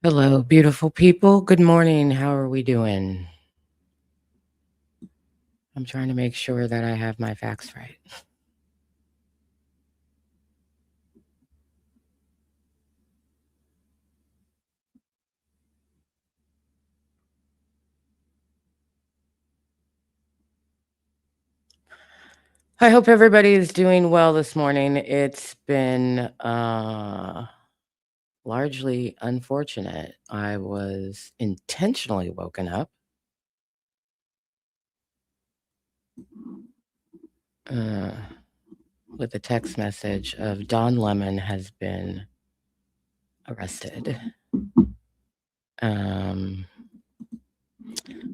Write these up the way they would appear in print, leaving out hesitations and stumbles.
Hello, beautiful people. Good morning. How are we doing? I'm trying to make sure that I have my facts right. I hope everybody is doing well this morning. It's been largely unfortunate. I was intentionally woken up uh, with a text message of Don Lemon has been arrested um,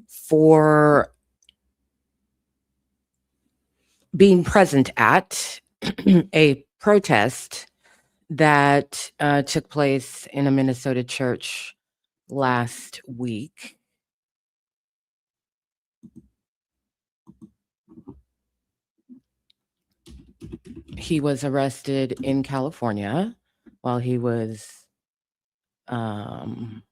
for being present at a protest that took place in a Minnesota church last week. He was arrested in California while he was um,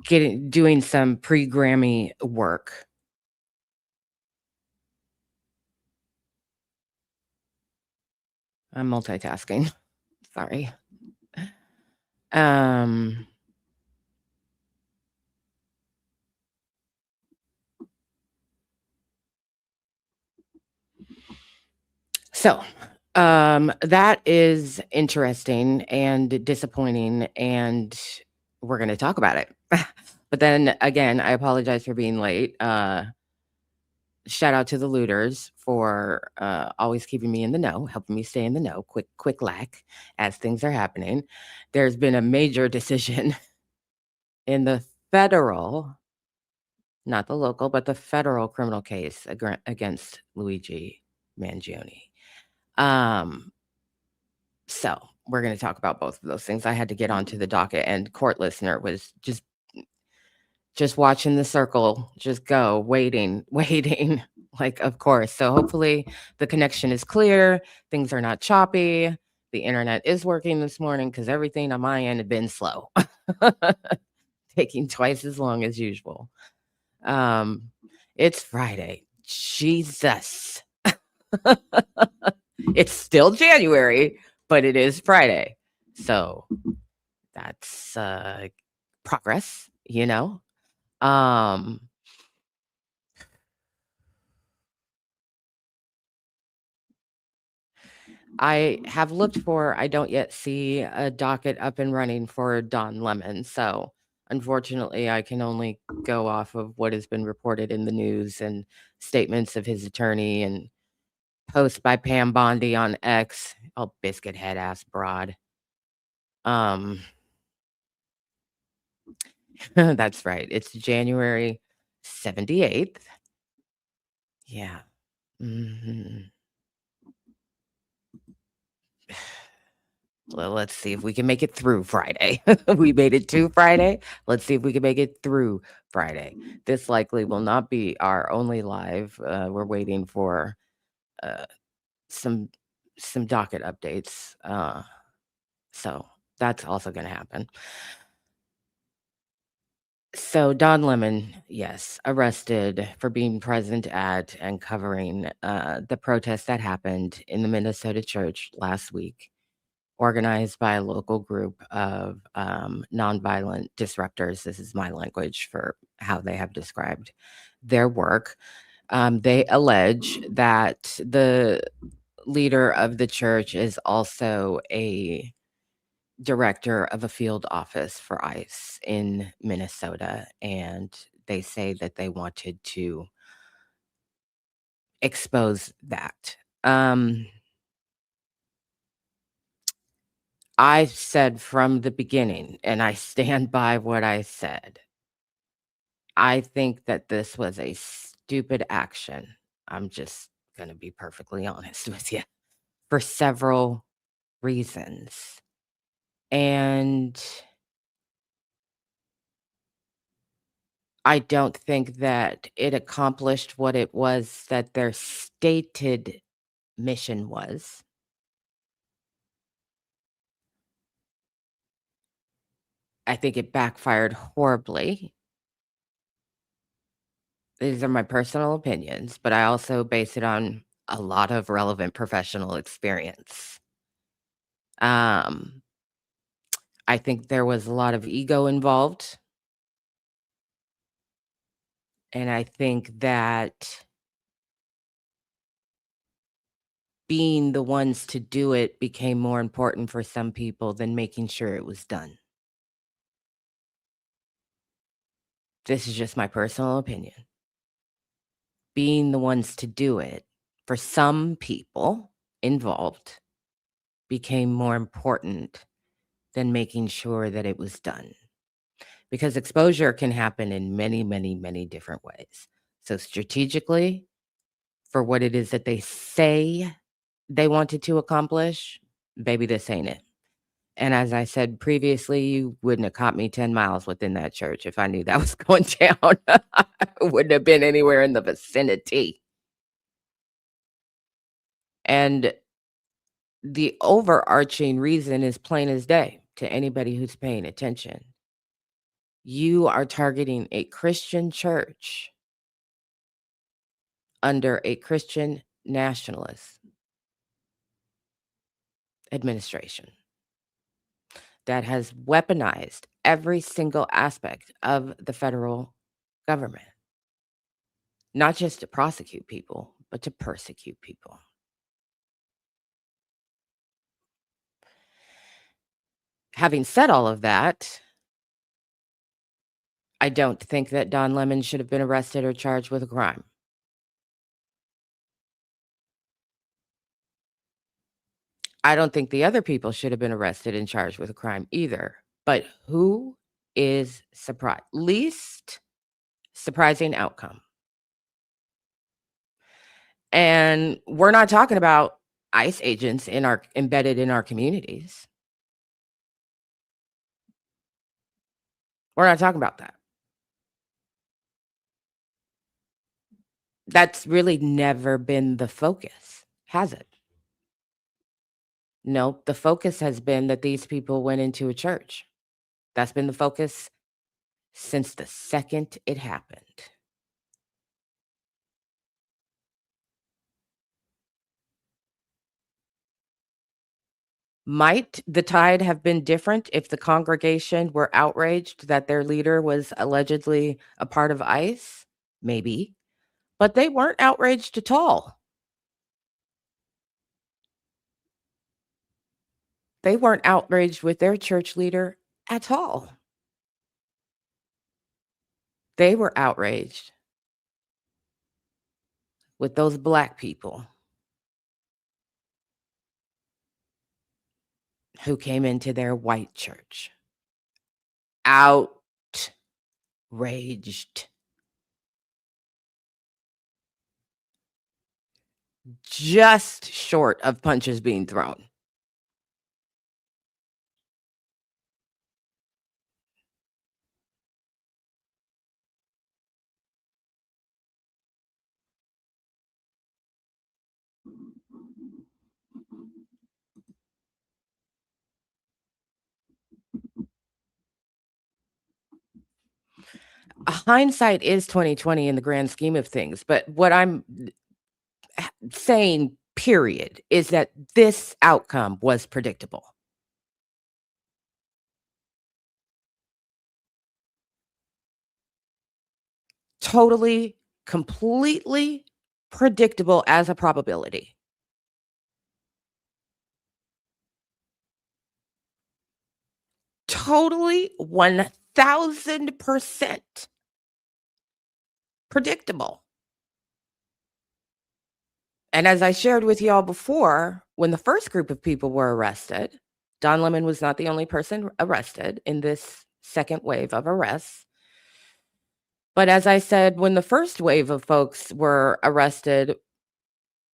doing some pre-Grammy work. I'm multitasking. Sorry. Um, so that is interesting and disappointing, and we're going to talk about it. But then again, I apologize for being late. Shout out to the looters for always keeping me in the know, helping me stay in the know, quick lack as things are happening. There's been a major decision in the federal, not the local, but the federal criminal case against Luigi Mangione. Um, so we're going to talk about both of those things. I had to get onto the docket, and court listener was just watching the circle just go, waiting, waiting. Like, of course. So hopefully the connection is clear. Things are not choppy. The internet is working this morning because everything on my end had been slow, taking twice as long as usual. It's Friday. Jesus. It's still January, but it is Friday. So that's progress, you know. Um I have looked for I don't yet see a docket up and running for Don Lemon, so unfortunately, I can only go off of what has been reported in the news and statements of his attorney and posts by Pam Bondi on X. Oh, biscuit head ass broad. Um, that's right. It's January 78th. Yeah. Mhm. Well, let's see if we can make it through Friday. We made it to Friday. Let's see if we can make it through Friday. This likely will not be our only live. We're waiting for uh, some some docket updates. So that's also going to happen. So Don Lemon, yes, arrested for being present at and covering the protest that happened in the Minnesota church last week, organized by a local group of nonviolent disruptors. This is my language for how they have described their work. They allege that the leader of the church is also a director of a field office for ICE in Minnesota. And they say that they wanted to expose that. I said from the beginning, and I stand by what I said. I think that this was a stupid action. I'm just going to be perfectly honest with you for several reasons. And I don't think that it accomplished what it was that their stated mission was. I think it backfired horribly. These are my personal opinions, but I also base it on a lot of relevant professional experience. Um, I think there was a lot of ego involved, and I think that being the ones to do it became more important for some people than making sure it was done. This is just my personal opinion. Being the ones to do it for some people involved became more important than making sure that it was done. Because exposure can happen in many, many, many different ways. So, strategically, for what it is that they say they wanted to accomplish, baby, this ain't it. And as I said previously, you wouldn't have caught me 10 miles within that church if I knew that was going down. I wouldn't have been anywhere in the vicinity. And the overarching reason is plain as day to anybody who's paying attention. You are targeting a Christian church under a Christian nationalist administration that has weaponized every single aspect of the federal government, not just to prosecute people, but to persecute people. Having said all of that, I don't think that Don Lemon should have been arrested or charged with a crime. I don't think the other people should have been arrested and charged with a crime either. But who is surprised? Least surprising outcome. And we're not talking about ICE agents embedded in our communities. We're not talking about that. That's really never been the focus, has it? No, the focus has been that these people went into a church. That's been the focus since the second it happened. Might the tide have been different if the congregation were outraged that their leader was allegedly a part of ICE? Maybe. But they weren't outraged at all. They weren't outraged with their church leader at all. They were outraged with those black people who came into their white church. Outraged. Just short of punches being thrown. Hindsight is 2020 in the grand scheme of things, but what I'm saying, period, is that this outcome was predictable. Totally, completely predictable as a probability. Totally 1000% predictable. And as I shared with y'all before, when the first group of people were arrested, Don Lemon was not the only person arrested in this second wave of arrests. But as I said, when the first wave of folks were arrested,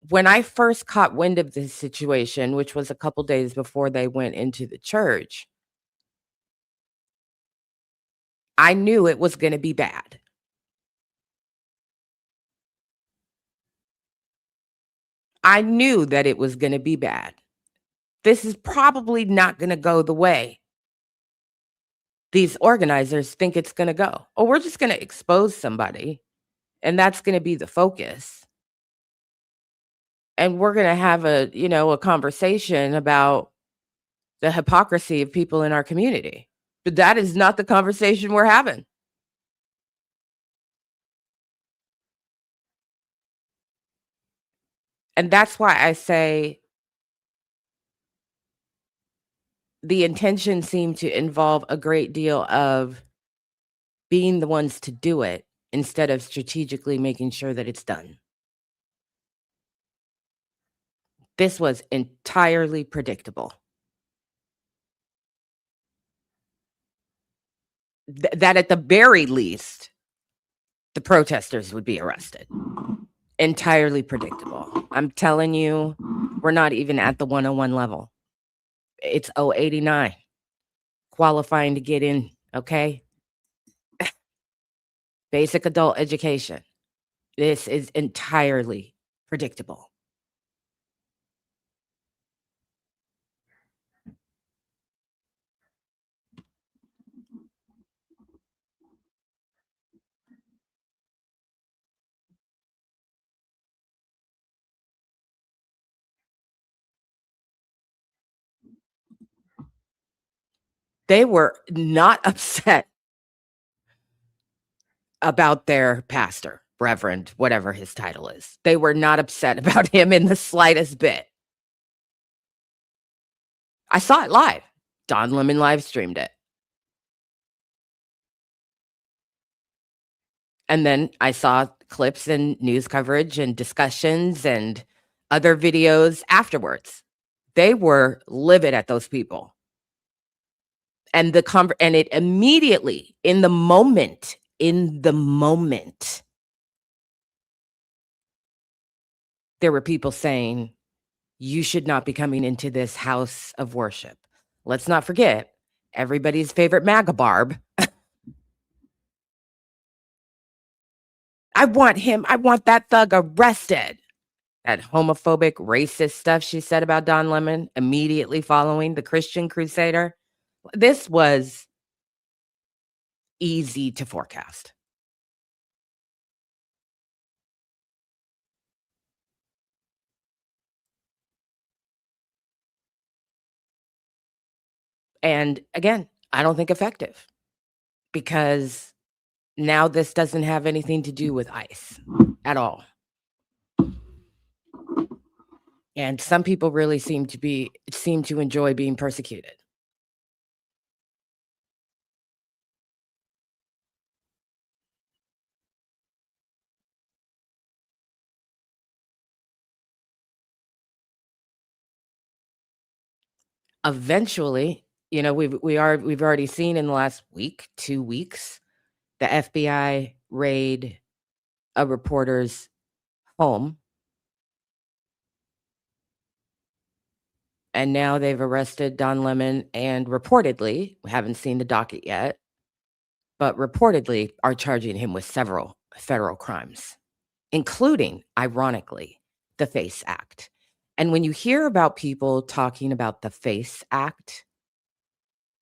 when I first caught wind of this situation, which was a couple days before they went into the church, I knew it was going to be bad. I knew that it was going to be bad. This is probably not going to go the way these organizers think it's going to go. Oh, we're just going to expose somebody, and that's going to be the focus. And we're going to have a conversation about the hypocrisy of people in our community. But that is not the conversation we're having. And that's why I say the intention seemed to involve a great deal of being the ones to do it instead of strategically making sure that it's done. This was entirely predictable. That at the very least, the protesters would be arrested. Entirely predictable. I'm telling you, we're not even at the 101 level. It's 089 qualifying to get in, okay? Basic adult education. This is entirely predictable. They were not upset about their pastor, reverend, whatever his title is. They were not upset about him in the slightest bit. I saw it live. Don Lemon live streamed it. And then I saw clips and news coverage and discussions and other videos afterwards. They were livid at those people. And and it immediately in the moment, there were people saying, you should not be coming into this house of worship. Let's not forget everybody's favorite MAGA barb. I want that thug arrested. That homophobic, racist stuff she said about Don Lemon immediately following the Christian Crusader. This was easy to forecast. And again, I don't think effective because now this doesn't have anything to do with ICE at all. And some people really seem to enjoy being persecuted. Eventually, we've already seen in the last week, 2 weeks, the FBI raid a reporter's home. And now they've arrested Don Lemon and reportedly, we haven't seen the docket yet, but reportedly are charging him with several federal crimes, including, ironically, the FACE Act. And when you hear about people talking about the FACE Act,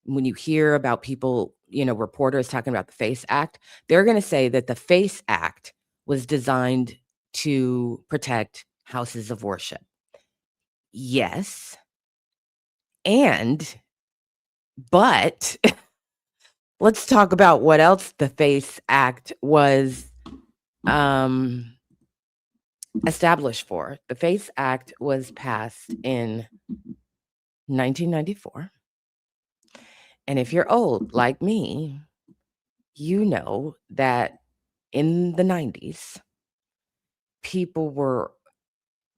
when you hear about people, reporters talking about the FACE Act, they're going to say that the FACE Act was designed to protect houses of worship. Yes. But let's talk about what else the FACE Act was established for. The FACE Act was passed in 1994. And if you're old like me, you know that in the 90s, people were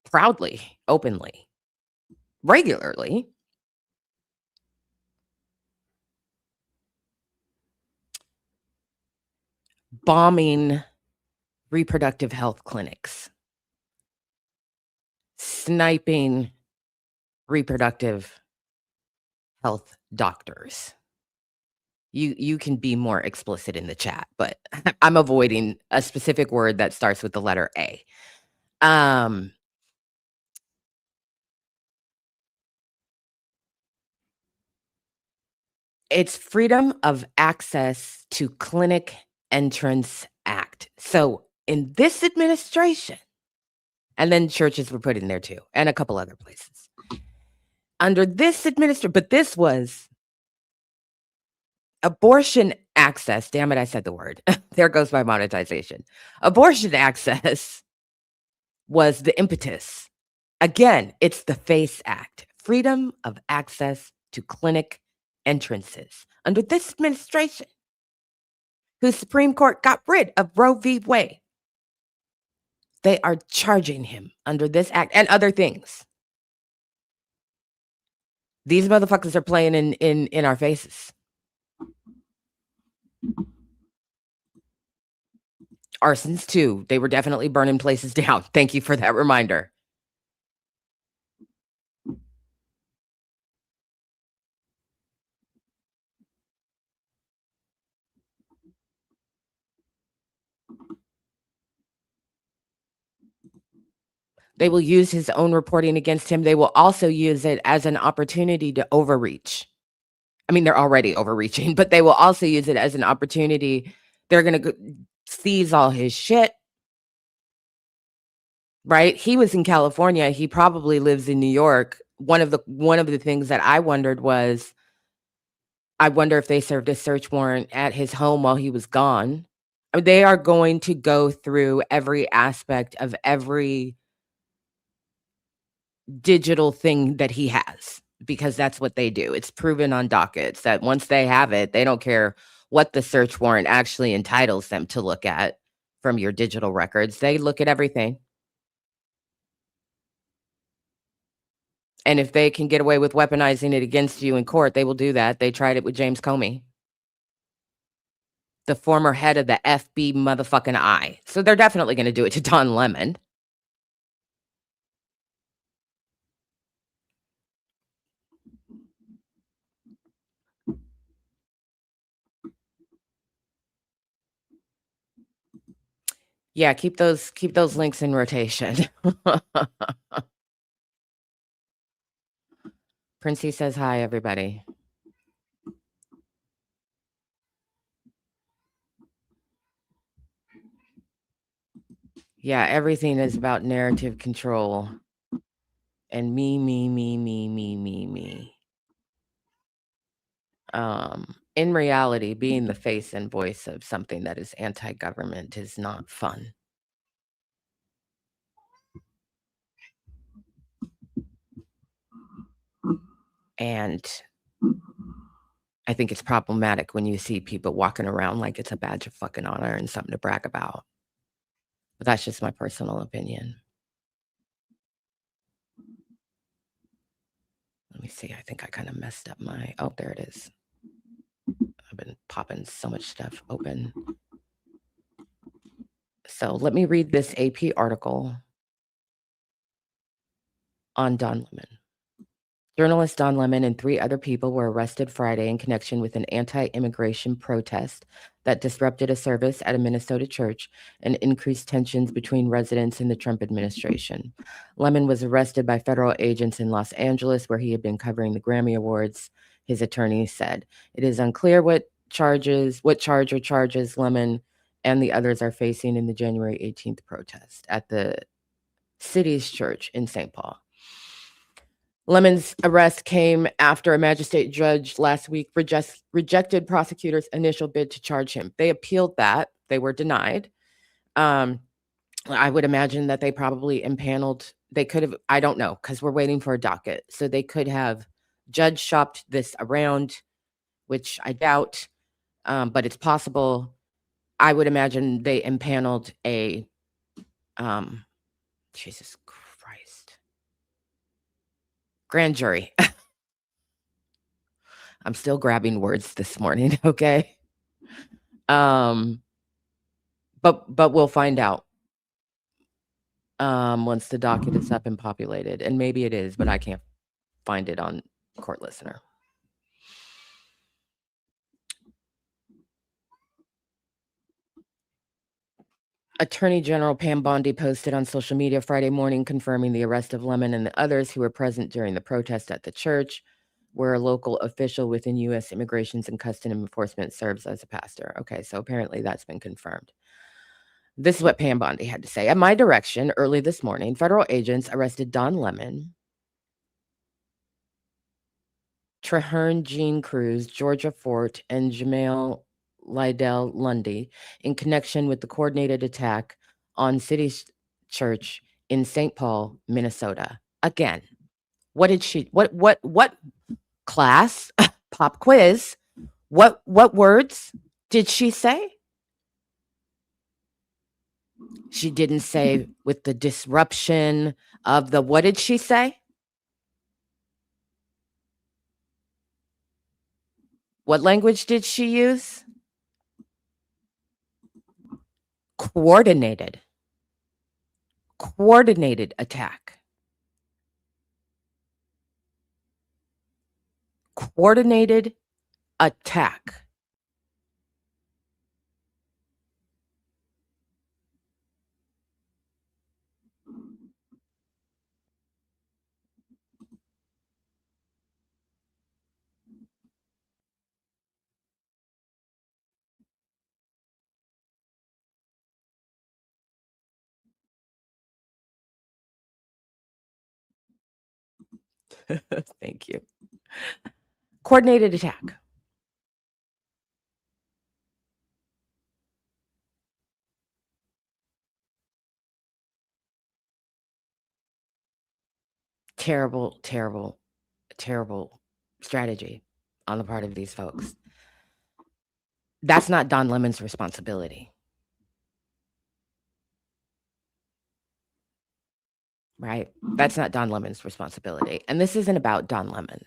proudly, openly, regularly bombing reproductive health clinics, sniping reproductive health doctors. You can be more explicit in the chat, but I'm avoiding a specific word that starts with the letter A. It's Freedom of Access to Clinic Entrance Act. So in this administration, and then churches were put in there too, and a couple other places. Under this administration, but this was abortion access. Damn it, I said the word. There goes my monetization. Abortion access was the impetus. Again, it's the FACE Act, Freedom of Access to Clinic Entrances. Under this administration, whose Supreme Court got rid of Roe v. Wade, they are charging him under this act and other things. These motherfuckers are playing in our faces. Arsons too. They were definitely burning places down. Thank you for that reminder. They will use his own reporting against him. They will also use it as an opportunity to overreach. I mean, they're already overreaching, but they will also use it as an opportunity. They're going to seize all his shit. Right? He was in California. He probably lives in New York. One of the things that I wondered was, I wonder if they served a search warrant at his home while he was gone. I mean, they are going to go through every aspect of every digital thing that he has, because that's what they do. It's proven on dockets that once they have it, they don't care what the search warrant actually entitles them to look at from your digital records. They look at everything. And if they can get away with weaponizing it against you in court, they will do that. They tried it with James Comey, the former head of the FB motherfucking I. So they're definitely going to do it to Don Lemon. Yeah, keep those links in rotation. Princey says hi, everybody. Yeah, everything is about narrative control and me. In reality, being the face and voice of something that is anti-government is not fun. And I think it's problematic when you see people walking around like it's a badge of fucking honor and something to brag about. But that's just my personal opinion. Let me see. I think I kind of messed up my... Oh, there it is. I've been popping so much stuff open. So let me read this AP article on Don Lemon. Journalist Don Lemon and 3 other people were arrested Friday in connection with an anti-immigration protest that disrupted a service at a Minnesota church and increased tensions between residents and the Trump administration. Lemon was arrested by federal agents in Los Angeles, where he had been covering the Grammy Awards. His attorney said it is unclear what charge or charges Lemon and the others are facing in the January 18th protest at the city's church in St. Paul. Lemon's arrest came after a magistrate judge last week rejected prosecutors' initial bid to charge him. They appealed that. They were denied. I would imagine that they probably impaneled. They could have, I don't know, because we're waiting for a docket. So they could have judge shopped this around, which I doubt, but it's possible. I would imagine they impaneled a, Jesus Christ, grand jury. I'm still grabbing words this morning, okay? But we'll find out once the docket is up and populated. And maybe it is, but I can't find it on Court Listener. Attorney General Pam Bondi posted on social media Friday morning confirming the arrest of Lemon and the others who were present during the protest at the church. where a local official within U.S. Immigrations and Customs Enforcement serves as a pastor. Okay, so apparently that's been confirmed. This is what Pam Bondi had to say. At my direction, early this morning, federal agents arrested Don Lemon, Traherne Jean Cruz, Georgia Fort, and Jamel Lydell Lundy in connection with the coordinated attack on City's Church in St. Paul, Minnesota. Again, what did she what class pop quiz? What words did she say? She didn't say with the disruption of the what did she say? What language did she use? Coordinated attack. Coordinated attack. Thank you. Coordinated attack. Terrible, terrible, terrible strategy on the part of these folks. That's not Don Lemon's responsibility. Right? That's not Don Lemon's responsibility. And this isn't about Don Lemon.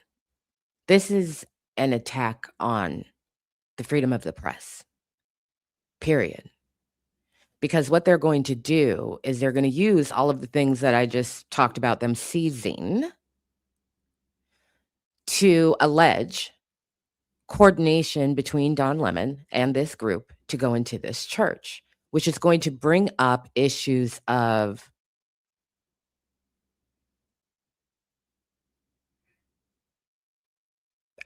This is an attack on the freedom of the press. Period. Because what they're going to do is they're going to use all of the things that I just talked about them seizing to allege coordination between Don Lemon and this group to go into this church, which is going to bring up issues of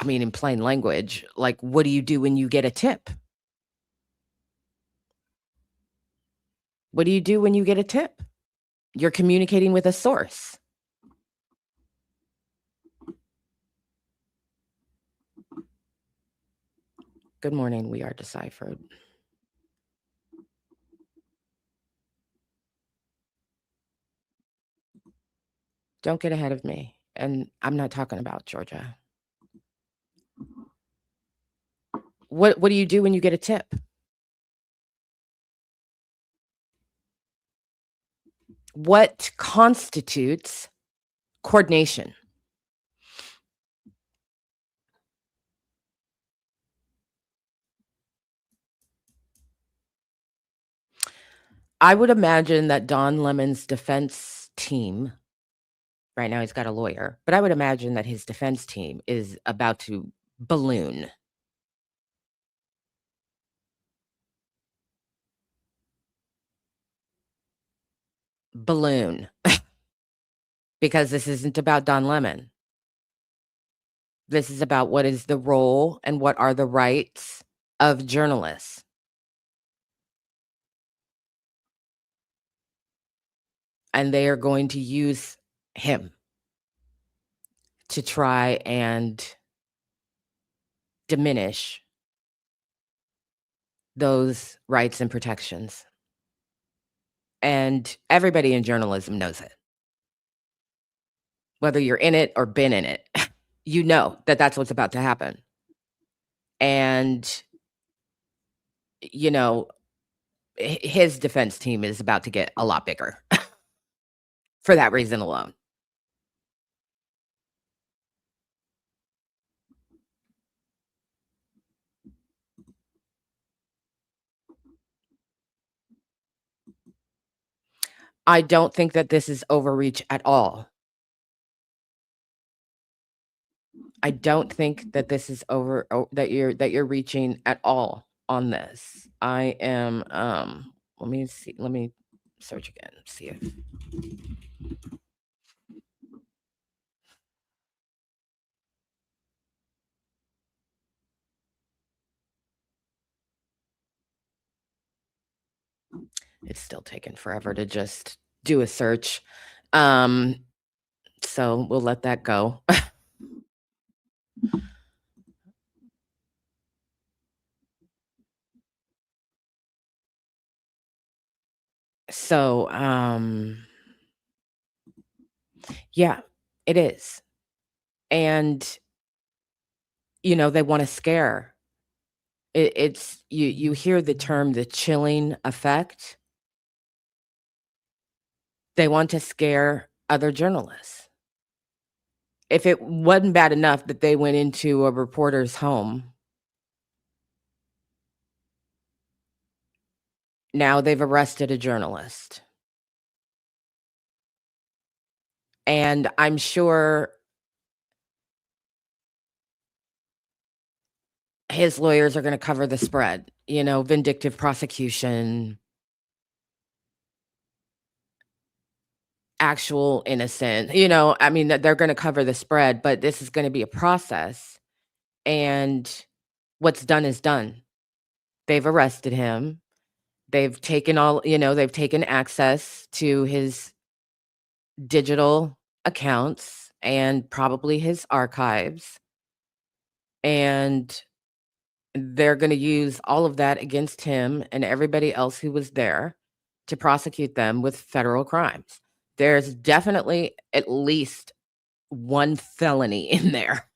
in plain language, like, what do you do when you get a tip? What do you do when you get a tip? You're communicating with a source. Good morning, we are deciphered. Don't get ahead of me. And I'm not talking about Georgia. What do you do when you get a tip? What constitutes coordination? I would imagine that Don Lemon's defense team, right now he's got a lawyer, but I would imagine that his defense team is about to balloon. Balloon. Because this isn't about Don Lemon. This is about what is the role and what are the rights of journalists. And they are going to use him to try and diminish those rights and protections. And everybody in journalism knows it. Whether you're in it or been in it, you know that that's what's about to happen. And, his defense team is about to get a lot bigger for that reason alone. I don't think that this is overreach at all. I don't think that this is that you're reaching at all on this. I am let me search again, see if It's still taking forever to just do a search. Um, so we'll let that go. So, yeah, it is. And, they want to scare. It's you hear the term the chilling effect. They want to scare other journalists. If it wasn't bad enough that they went into a reporter's home, now they've arrested a journalist. And I'm sure his lawyers are gonna cover the spread, vindictive prosecution, actual innocent, I mean, that they're gonna cover the spread, but this is gonna be a process, and what's done is done. They've arrested him. They've taken access to his digital accounts and probably his archives, and they're gonna use all of that against him and everybody else who was there to prosecute them with federal crimes. There's definitely at least one felony in there.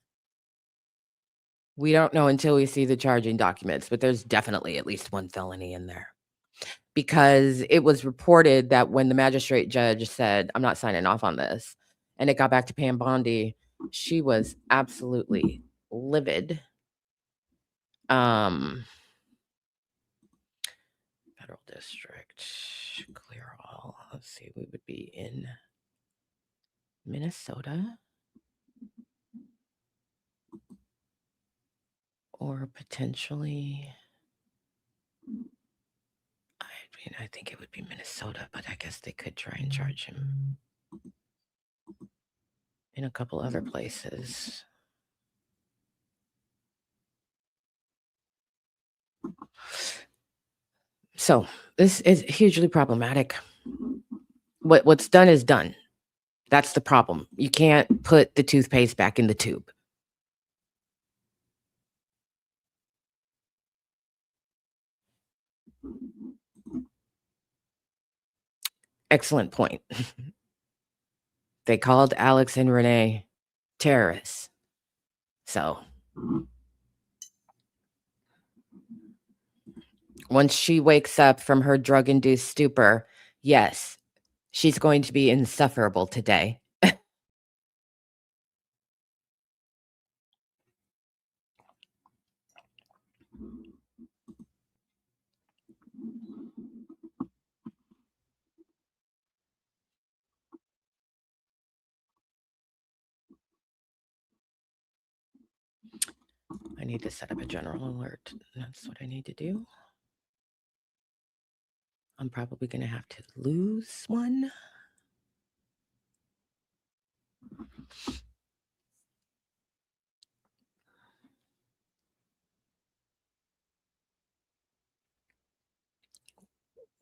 We don't know until we see the charging documents, but there's definitely at least one felony in there. Because it was reported that when the magistrate judge said, "I'm not signing off on this," and it got back to Pam Bondi, she was absolutely livid. Um, Federal district, clear all. Let's see, we would be in Minnesota or potentially, I think it would be Minnesota, but I guess they could try and charge him in a couple other places. So this is hugely problematic. What's done is done. That's the problem. You can't put the toothpaste back in the tube. Excellent point. They called Alex and Renee terrorists. So once she wakes up from her drug-induced stupor, yes, she's going to be insufferable today. I need to set up a general alert. That's what I need to do. I'm probably going to have to lose one.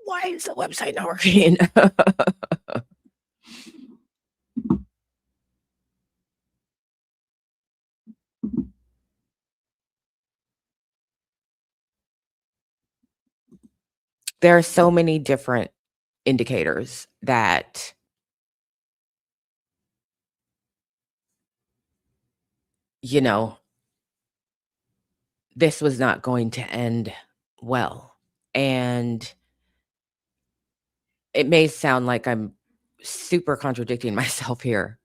Why is the website not working? There are so many different indicators that you know this was not going to end well. And it may sound like I'm super contradicting myself here,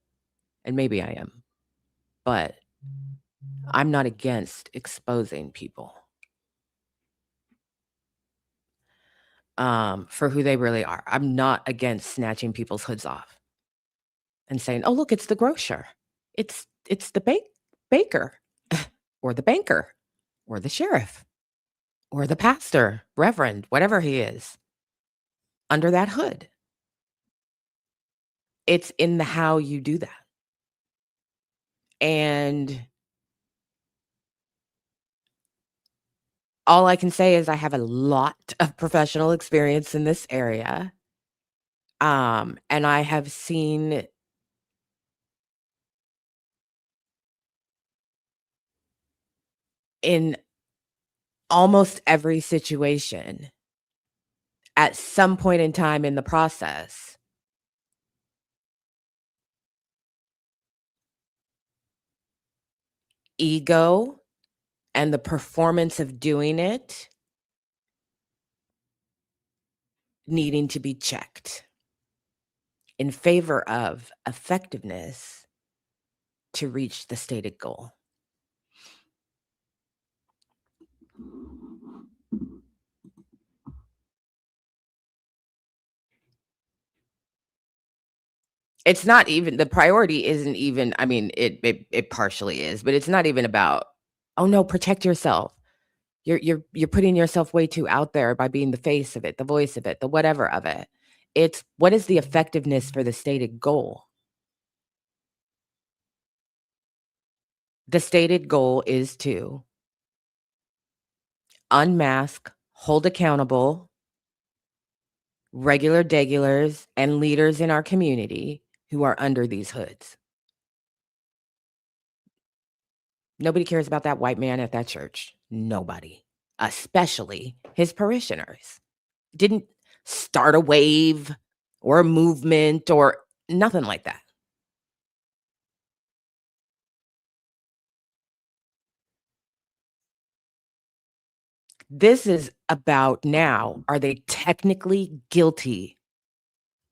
and maybe I am, but I'm not against exposing people for who they really are. I'm not against snatching people's hoods off and saying, "Oh, look, it's the grocer. It's the baker or the banker or the sheriff or the pastor, reverend, whatever he is under that hood." It's in the how you do that. And All I can say is I have a lot of professional experience in this area, and I have seen in almost every situation, at some point in time in the process, ego and the performance of doing it needing to be checked in favor of effectiveness to reach the stated goal. It's not even the priority isn't even, I mean, it partially is, but it's not even about, "Oh, no, protect yourself." You're putting yourself way too out there by being the face of it, the voice of it, the whatever of it. It's what is the effectiveness for the stated goal? The stated goal is to unmask, hold accountable regular degulars and leaders in our community who are under these hoods. Nobody cares about that white man at that church. Nobody, especially his parishioners. Didn't start a wave or a movement or nothing like that. This is about now, are they technically guilty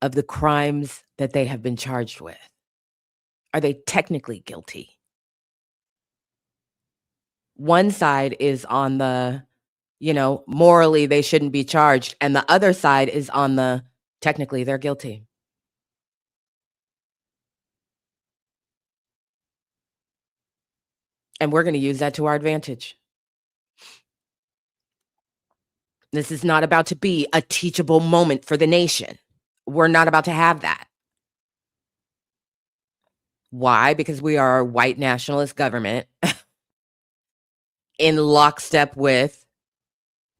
of the crimes that they have been charged with? Are they technically guilty? One side is on the, morally they shouldn't be charged, and the other side is on the technically they're guilty. And we're gonna use that to our advantage. This is not about to be a teachable moment for the nation. We're not about to have that. Why? Because we are a white nationalist government in lockstep with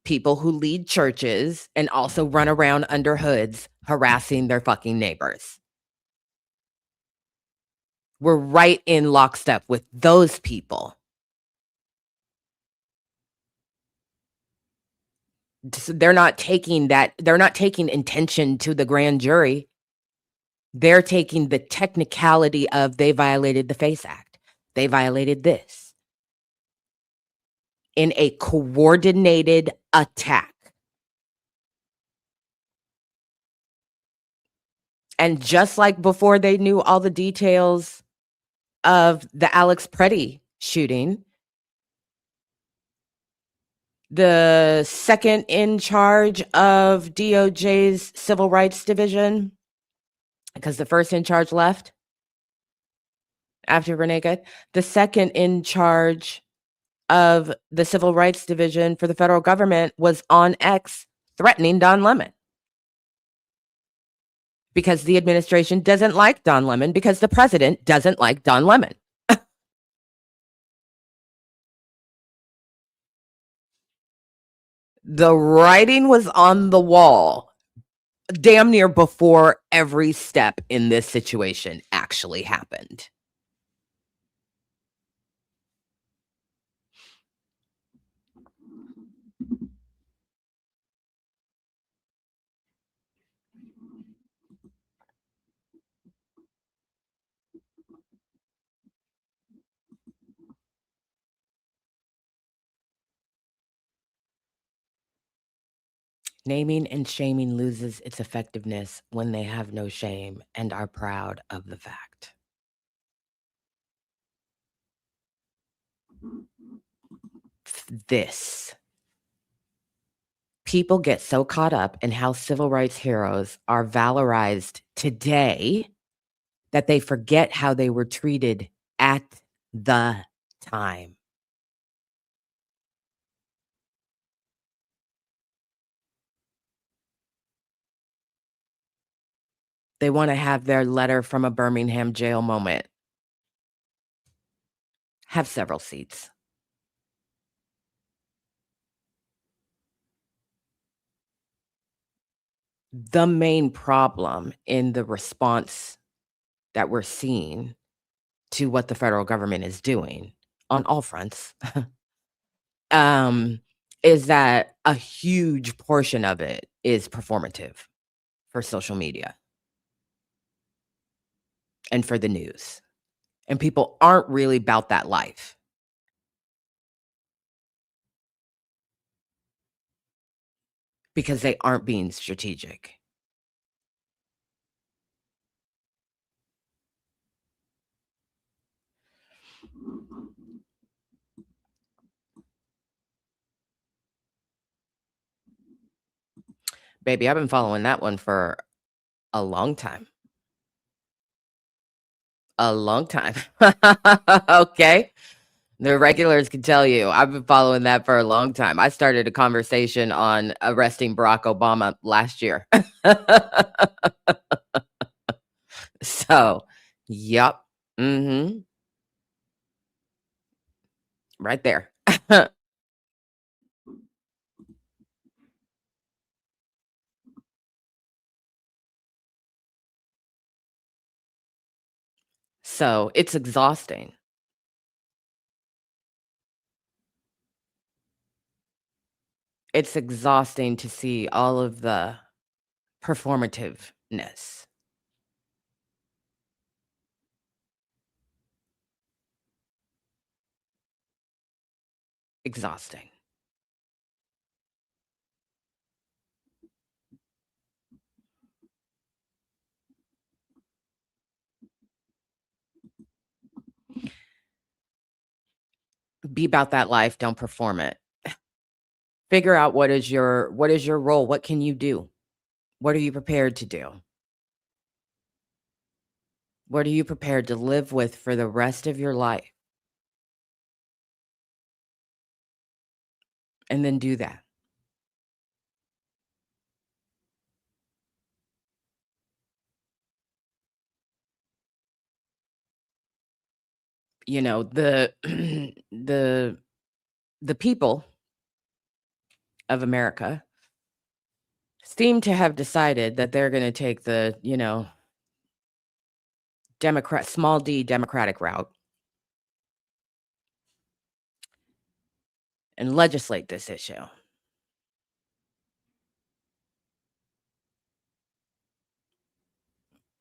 people who lead churches and also run around under hoods harassing their fucking neighbors. We're right in lockstep with those people. They're not taking intention to the grand jury. They're taking the technicality of they violated the FACE Act. They violated this in a coordinated attack. And just like before they knew all the details of the Alex Preddy shooting, the second in charge of DOJ's Civil Rights Division, because the first in charge left after Renee Good, the second in charge of the Civil Rights Division for the federal government was on X threatening Don Lemon. Because the administration doesn't like Don Lemon, because the president doesn't like Don Lemon. The writing was on the wall damn near before every step in this situation actually happened. Naming and shaming loses its effectiveness when they have no shame and are proud of the fact. This. People get so caught up in how civil rights heroes are valorized today that they forget how they were treated at the time. They wanna have their letter from a Birmingham jail moment. Have several seats. The main problem in the response that we're seeing to what the federal government is doing on all fronts, um, is that a huge portion of it is performative for social media and for the news, and people aren't really about that life because they aren't being strategic. Baby, I've been following that one for a long time. A long time. Okay? The regulars can tell you, I've been following that for a long time. I started a conversation on arresting Barack Obama last year. So, yep. Mhm. Right there. So, it's exhausting. It's exhausting to see all of the performativeness. Exhausting. Be about that life, don't perform it. Figure out what is your role? What can you do? What are you prepared to do? What are you prepared to live with for the rest of your life? And then do that. The the the people of America seem to have decided that they're going to take the, small d democratic route and legislate this issue.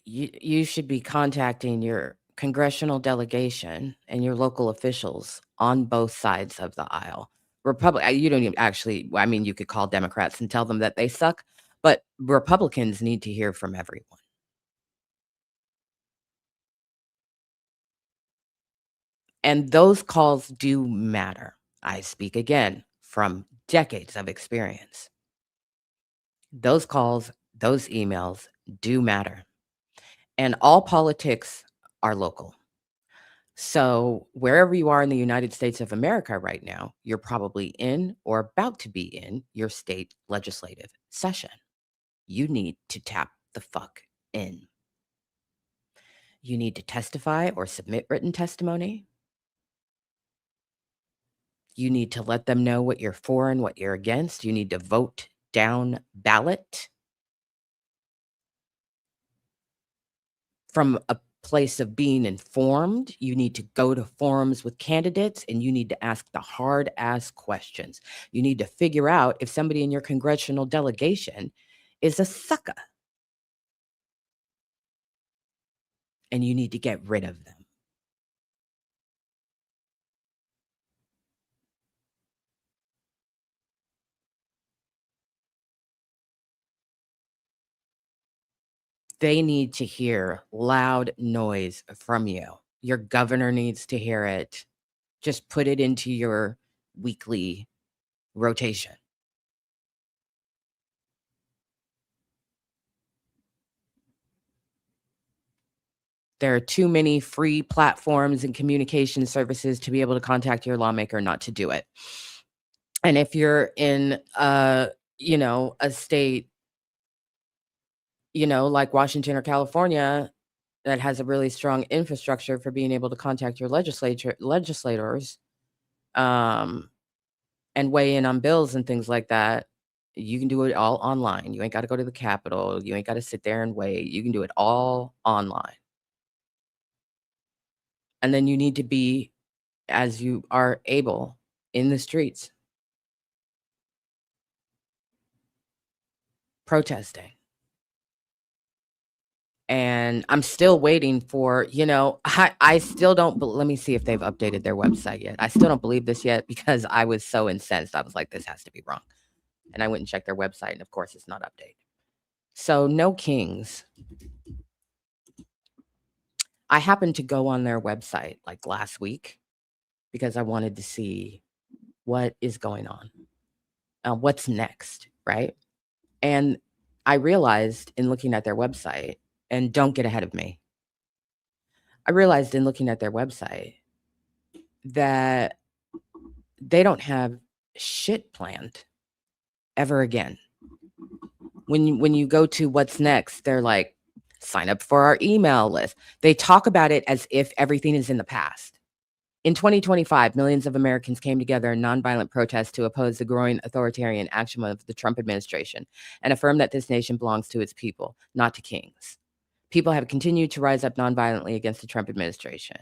You should be contacting your congressional delegation and your local officials on both sides of the aisle. You don't even actually, I mean, you could call Democrats and tell them that they suck, but Republicans need to hear from everyone. And those calls do matter. I speak again from decades of experience. Those calls, those emails do matter. And all politics are local. So, wherever you are in the United States of America right now, you're probably in or about to be in your state legislative session. You need to tap the fuck in. You need to testify or submit written testimony. You need to let them know what you're for and what you're against. You need to vote down ballot from a place of being informed. You need to go to forums with candidates and you need to ask the hard ass questions. You need to figure out if somebody in your congressional delegation is a sucker and you need to get rid of them. They need to hear loud noise from you. Your governor needs to hear it. Just put it into your weekly rotation. There are too many free platforms and communication services to be able to contact your lawmaker not to do it. And if you're in a state, like Washington or California that has a really strong infrastructure for being able to contact your legislators um and weigh in on bills and things like that, You can do it all online. You ain't got to go to the Capitol. You ain't got to sit there and wait. You can do it all online. And then you need to be, as you are able, in the streets protesting. And I'm still waiting for, I still don't, let me see if they've updated their website yet. I still don't believe this yet because I was so incensed. I was like, this has to be wrong. And I went and checked their website, and of course, it's not updated. So, no kings. I happened to go on their website like last week because I wanted to see what is going on, what's next, right? And I realized in looking at their website, and don't get ahead of me, I realized in looking at their website that they don't have shit planned ever again. When you go to what's next, they're like, sign up for our email list. They talk about it as if everything is in the past. In 2025, millions of Americans came together in nonviolent protests to oppose the growing authoritarian action of the Trump administration and affirm that this nation belongs to its people, not to kings. People have continued to rise up nonviolently against the Trump administration.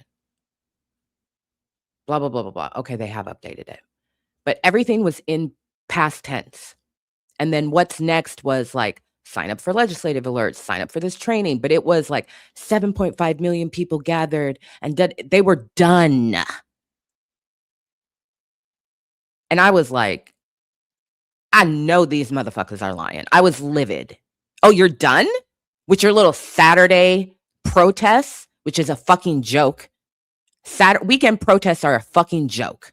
Blah, blah, blah, blah, blah. Okay, they have updated it. But everything was in past tense. And then what's next was like, sign up for legislative alerts, sign up for this training. But it was like 7.5 million people gathered and they were done. And I was like, I know these motherfuckers are lying. I was livid. Oh, you're done with your little Saturday protests, which is a fucking joke. Weekend protests are a fucking joke.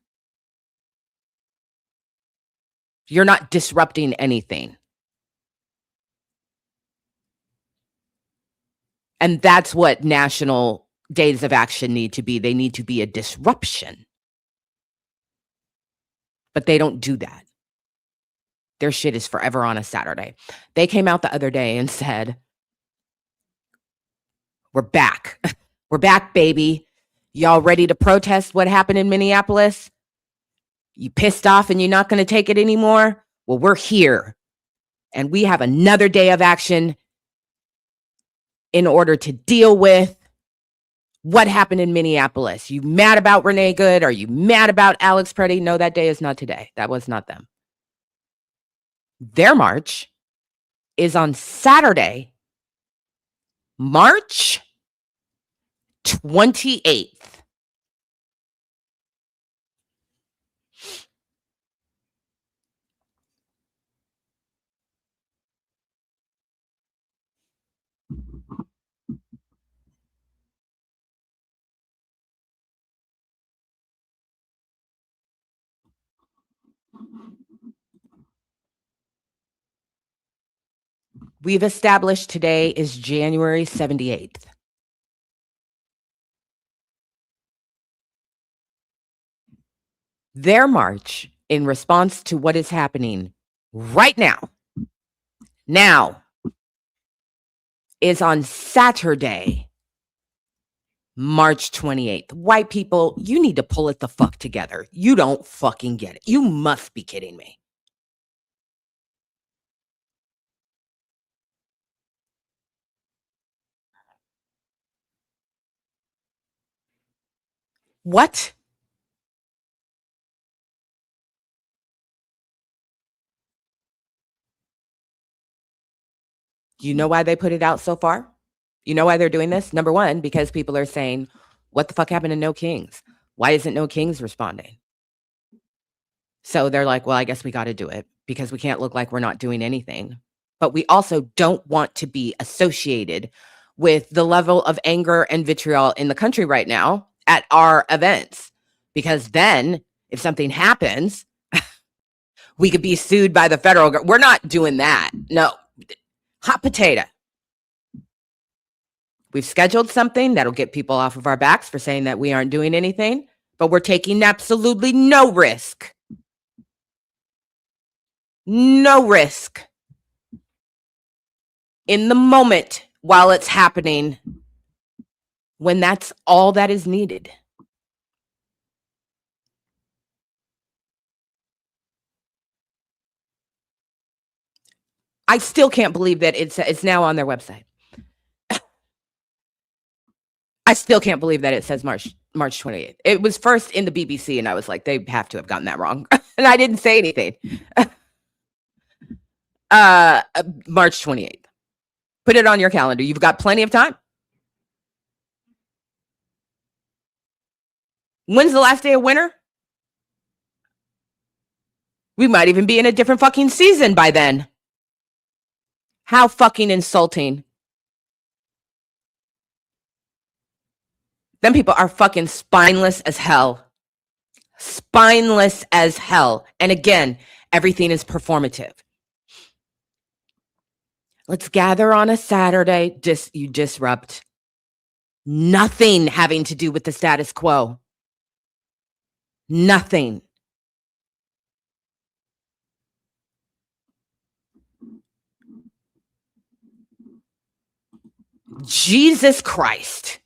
You're not disrupting anything. And that's what national days of action need to be. They need to be a disruption. But they don't do that. Their shit is forever on a Saturday. They came out the other day and said, we're back. We're back, baby. Y'all ready to protest what happened in Minneapolis? You pissed off and you're not going to take it anymore? Well, we're here. And we have another day of action in order to deal with what happened in Minneapolis. You mad about Renee Good? Are you mad about Alex Preddy? No, that day is not today. That was not them. Their march is on Saturday, March 28th. We've established today is January 78th. Their march in response to what is happening right now is on Saturday, March 28th. White people, you need to pull it the fuck together. You don't fucking get it. You must be kidding me. What? You know why they put it out so far? You know why they're doing this? Number one, because people are saying, what the fuck happened to No Kings? Why isn't No Kings responding? So they're like, well, I guess we got to do it because we can't look like we're not doing anything. But we also don't want to be associated with the level of anger and vitriol in the country right now at our events. Because then if something happens, we could be sued by the federal government. We're not doing that. No. Hot potato. We've scheduled something that'll get people off of our backs for saying that we aren't doing anything, but we're taking absolutely no risk. No risk. In the moment while it's happening, when that's all that is needed. I still can't believe that it's now on their website. I still can't believe that it says March 28th. It was first in the BBC, and I was like, they have to have gotten that wrong. And I didn't say anything. March 28th. Put it on your calendar. You've got plenty of time. When's the last day of winter? We might even be in a different fucking season by then. How fucking insulting. Them people are fucking spineless as hell. Spineless as hell. And again, everything is performative. Let's gather on a Saturday. You disrupt. Nothing having to do with the status quo. Nothing. Jesus Christ.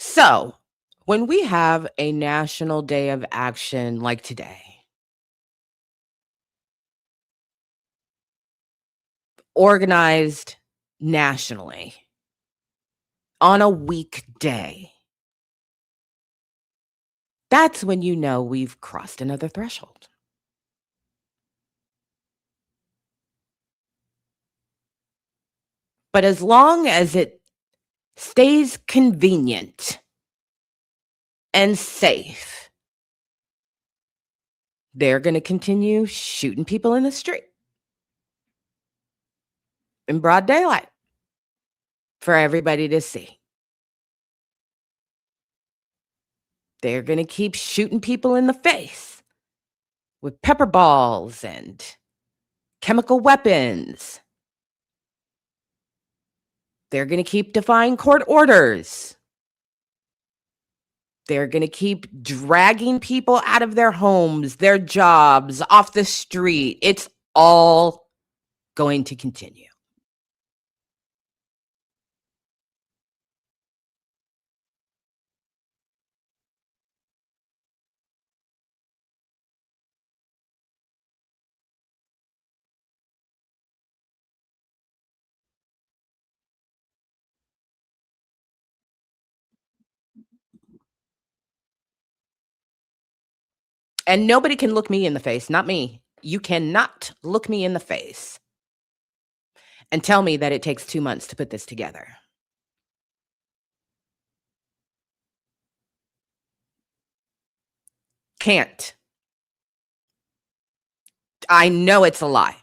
So, when we have a national day of action like today, organized nationally on a weekday, that's when you know we've crossed another threshold. But as long as it stays convenient and safe, they're going to continue shooting people in the street in broad daylight for everybody to see. They're going to keep shooting people in the face with pepper balls and chemical weapons. They're going to keep defying court orders. They're going to keep dragging people out of their homes, their jobs, off the street. It's all going to continue. And nobody can look me in the face, not me. You cannot look me in the face and tell me that it takes 2 months to put this together. Can't. I know it's a lie.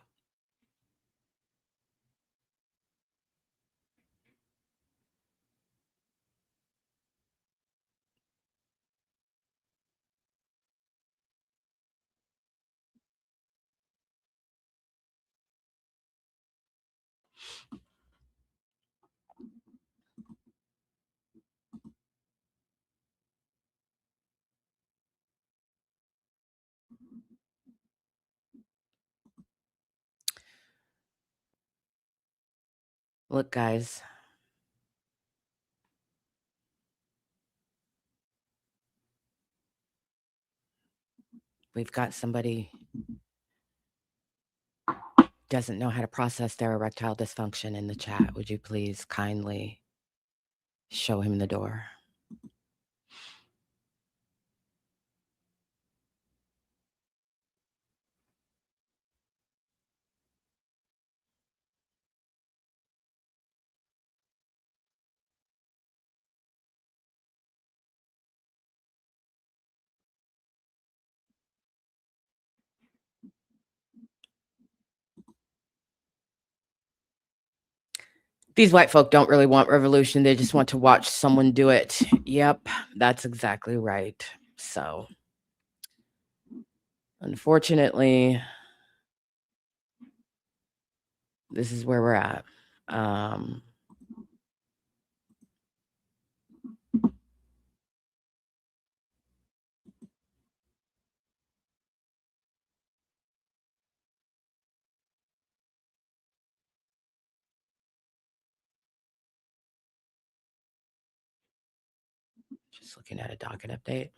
Look, guys. We've got somebody doesn't know how to process their erectile dysfunction in the chat. Would you please kindly show him the door? These white folk don't really want revolution. They just want to watch someone do it. Yep, that's exactly right. So, unfortunately, this is where we're at. Um, just looking at a docket update.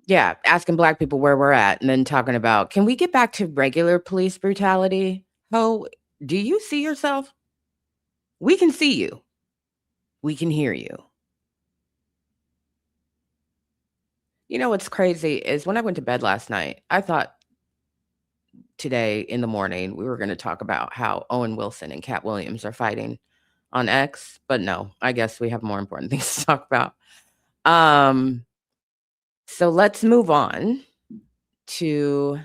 Yeah, asking Black people where we're at and then talking about, can we get back to regular police brutality? Ho, do you see yourself? We can see you. We can hear you. You know what's crazy is when I went to bed last night, I thought today in the morning we were going to talk about how Owen Wilson and Cat Williams are fighting on X, but no, I guess we have more important things to talk about. Um, so let's move on to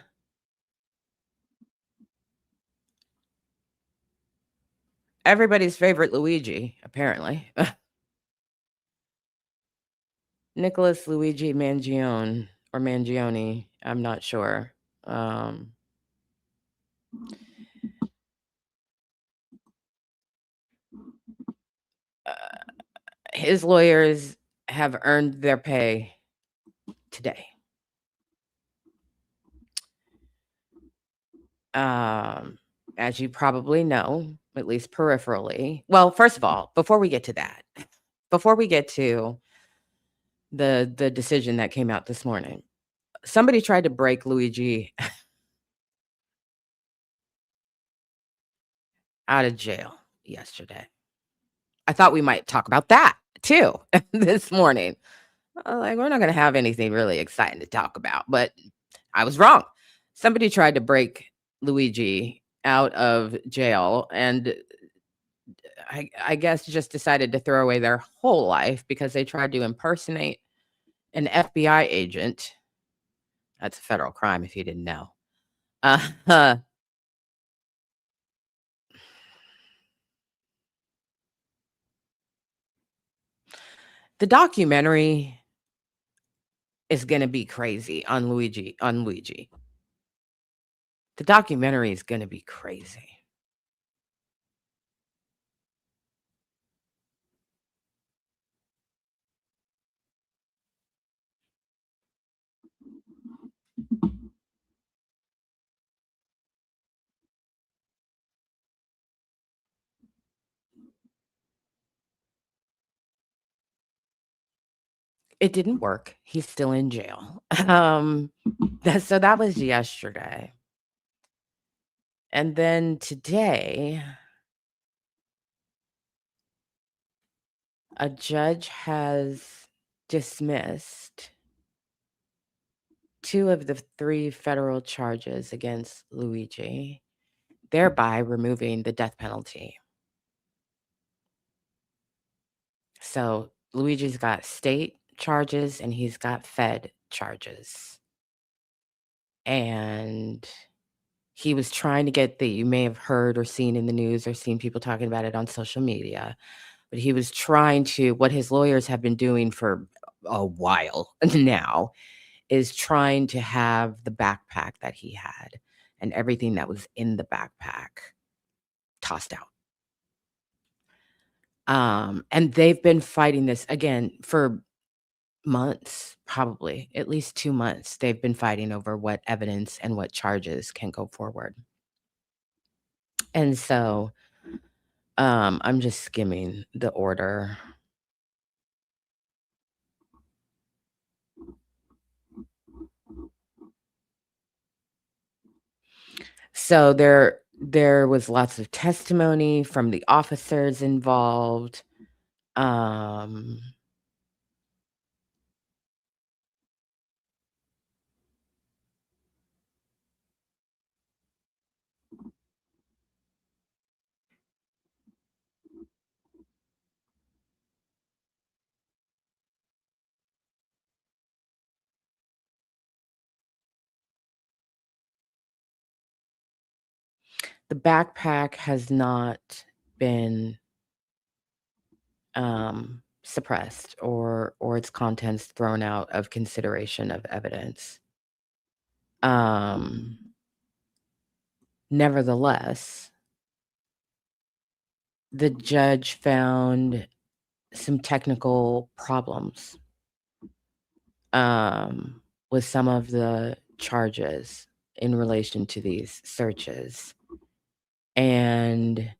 everybody's favorite Luigi, apparently. Nicholas Luigi Mangione or Mangione, I'm not sure. Um, uh, his lawyers have earned their pay today. Um, as you probably know, at least peripherally. Well, first of all, before we get to that, before we get to the decision that came out this morning, somebody tried to break Luigi out of jail yesterday. I thought we might talk about that too this morning. Like, we're not going to have anything really exciting to talk about, but I was wrong. Somebody tried to break Luigi out of jail and I guess just decided to throw away their whole life because they tried to impersonate an FBI agent. That's a federal crime if you didn't know. Uh, the documentary is going to be crazy on Luigi. The documentary is going to be crazy. It didn't work. He's still in jail. So that was yesterday. And then today, a judge has dismissed 2 of the 3 federal charges against Luigi, thereby removing the death penalty. So Luigi's got state charges and he's got fed charges. And he was trying to get you may have heard or seen in the news or seen people talking about it on social media, but he was trying to, what his lawyers have been doing for a while now, is trying to have the backpack that he had and everything that was in the backpack tossed out. And they've been fighting this again for months, probably at least 2 months. They've been fighting over what evidence and what charges can go forward. And so, I'm just skimming the order. So there was lots of testimony from the officers involved. Um the backpack has not been suppressed or its contents thrown out of consideration of evidence. Um, Nevertheless, the judge found some technical problems um, with some of the charges in relation to these searches and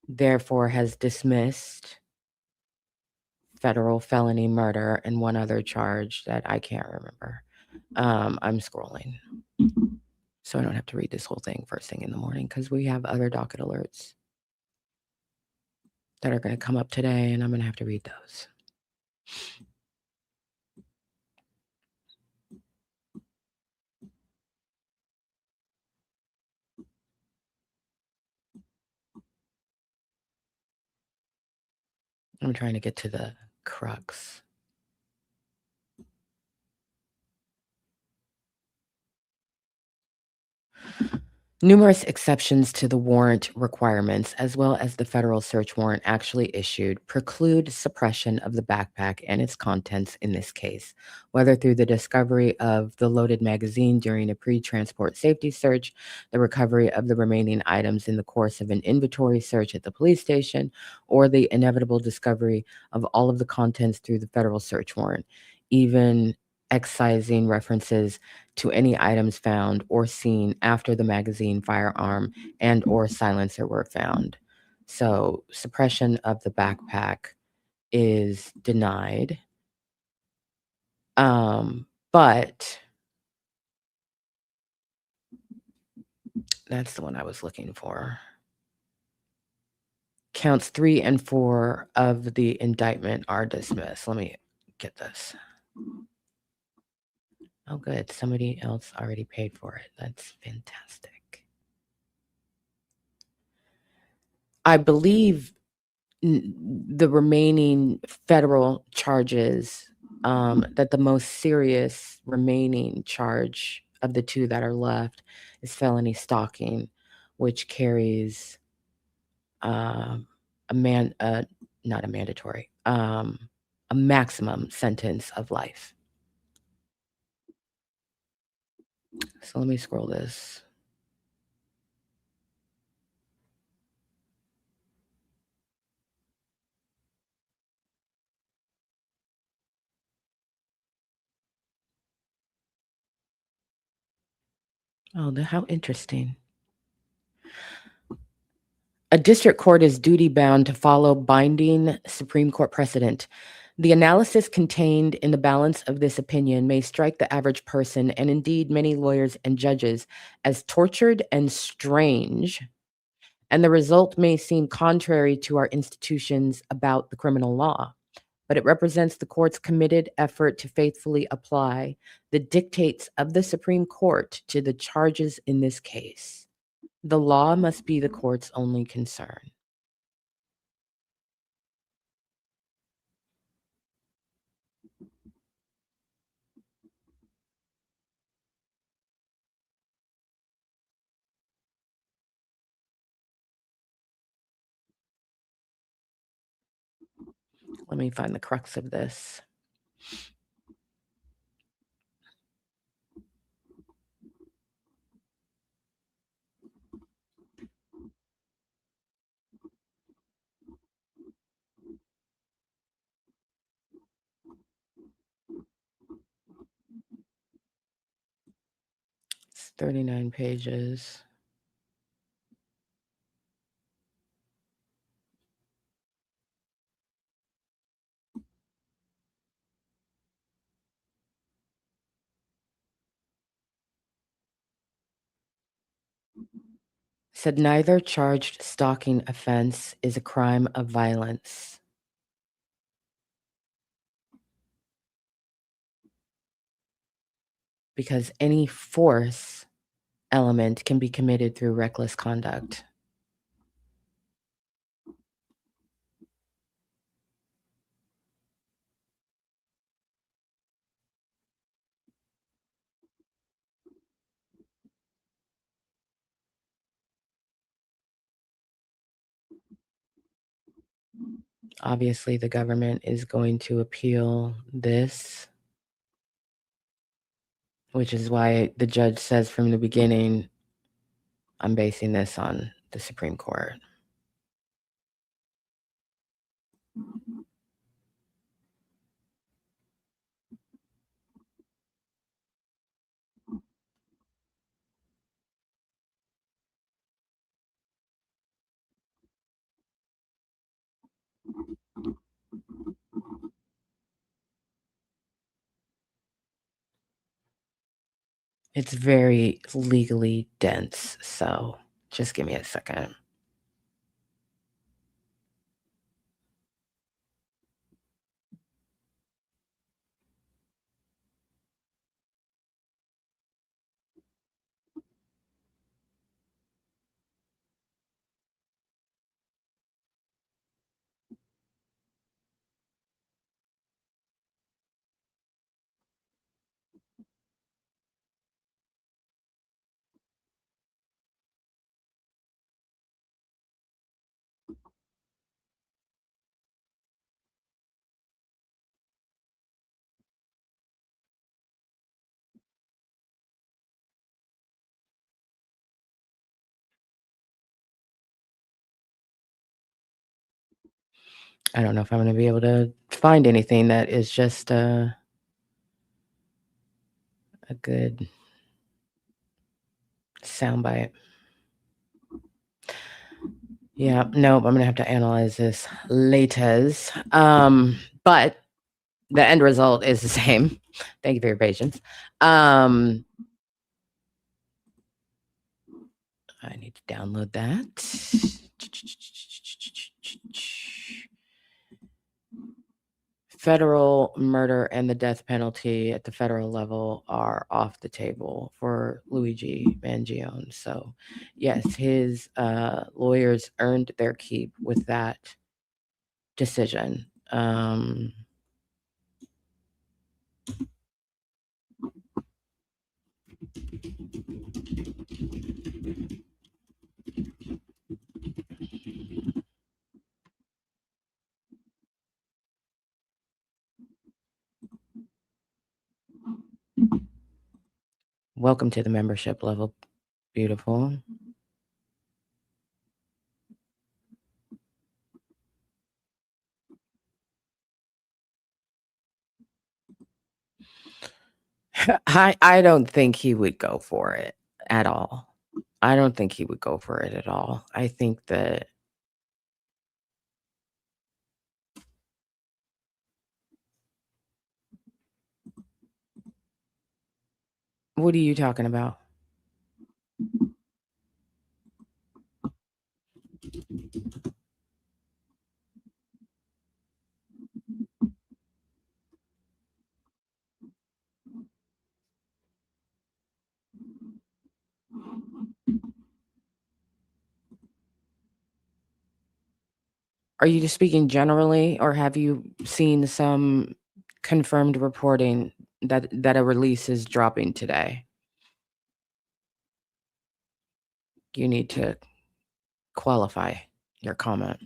therefore has dismissed federal felony murder and one other charge that I can't remember. I'm scrolling, so I don't have to read this whole thing first thing in the morning because we have other docket alerts that are going to come up today, and I'm going to have to read those. I'm trying to get to the crux. Numerous exceptions to the warrant requirements, as well as the federal search warrant actually issued, preclude suppression of the backpack and its contents in this case, whether through the discovery of the loaded magazine during a pre-transport safety search, the recovery of the remaining items in the course of an inventory search at the police station, or the inevitable discovery of all of the contents through the federal search warrant, even excising references to any items found or seen after the magazine, firearm, and or silencer were found. So suppression of the backpack is denied. But that's the one I was looking for. Counts 3 and 4 of the indictment are dismissed. Let me get this. Oh, good. Somebody else already paid for it. That's fantastic. I believe the remaining federal charges, that the most serious remaining charge of the two that are left is felony stalking, which carries not a mandatory, a maximum sentence of life. So let me scroll this. Oh, how interesting. A district court is duty-bound to follow binding Supreme Court precedent. The analysis contained in the balance of this opinion may strike the average person, and indeed many lawyers and judges, as tortured and strange, and the result may seem contrary to our institutions about the criminal law. But it represents the court's committed effort to faithfully apply the dictates of the Supreme Court to the charges in this case. The law must be the court's only concern. Let me find the crux of this. It's 39 pages. Said neither charged stalking offense is a crime of violence. Because any force element can be committed through reckless conduct. Obviously, the government is going to appeal this, which is why the judge says from the beginning, I'm basing this on the Supreme Court. It's very legally dense, so just give me a second. I don't know if I'm gonna be able to find anything that is just a good soundbite. Yeah, nope, I'm gonna have to analyze this later. But the end result is the same. Thank you for your patience. I need to download that. Federal murder and the death penalty at the federal level are off the table for Luigi Mangione. So, yes, his lawyers earned their keep with that decision. Welcome to the membership level. Beautiful. I don't think he would go for it at all. I don't think he would go for it at all. I think that what are you talking about? Are you just speaking generally, or have you seen some confirmed reporting that a release is dropping today? You need to qualify your comment.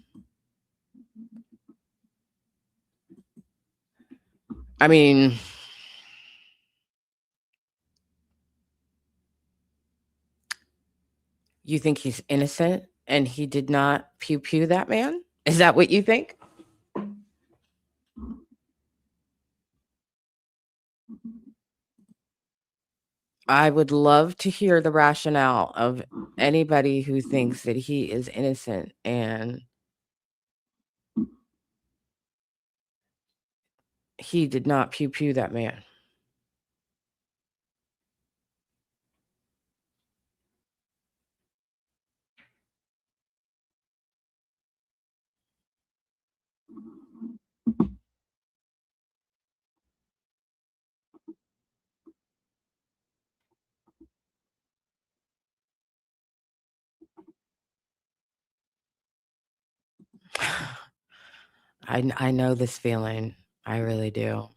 I mean, you think he's innocent and he did not pew pew that man? Is that what you think? I would love to hear the rationale of anybody who thinks that he is innocent and he did not pew pew that man. I know this feeling. I really do.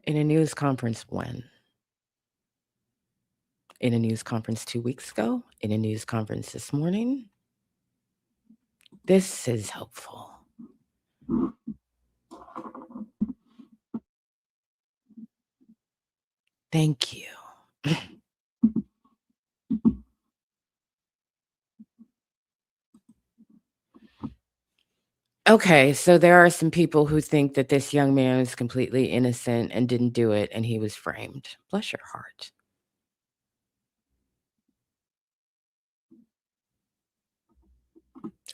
In a news conference when? in a news conference 2 weeks ago, in a news conference this morning. This is hopeful. Thank you. Okay, so there are some people who think that this young man is completely innocent and didn't do it, and he was framed. Bless your heart.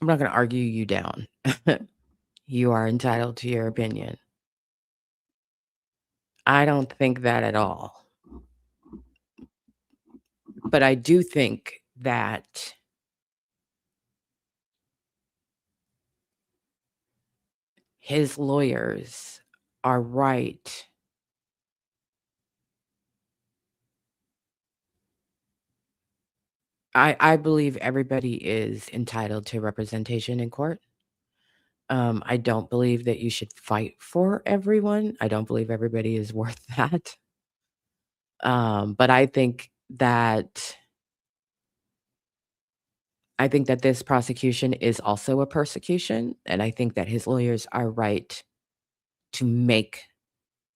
I'm not going to argue you down. You are entitled to your opinion. I don't think that at all. But I do think that his lawyers are right. I believe everybody is entitled to representation in court. I don't believe that you should fight for everyone. I don't believe everybody is worth that. But I think that this prosecution is also a persecution, and I think that his lawyers are right to make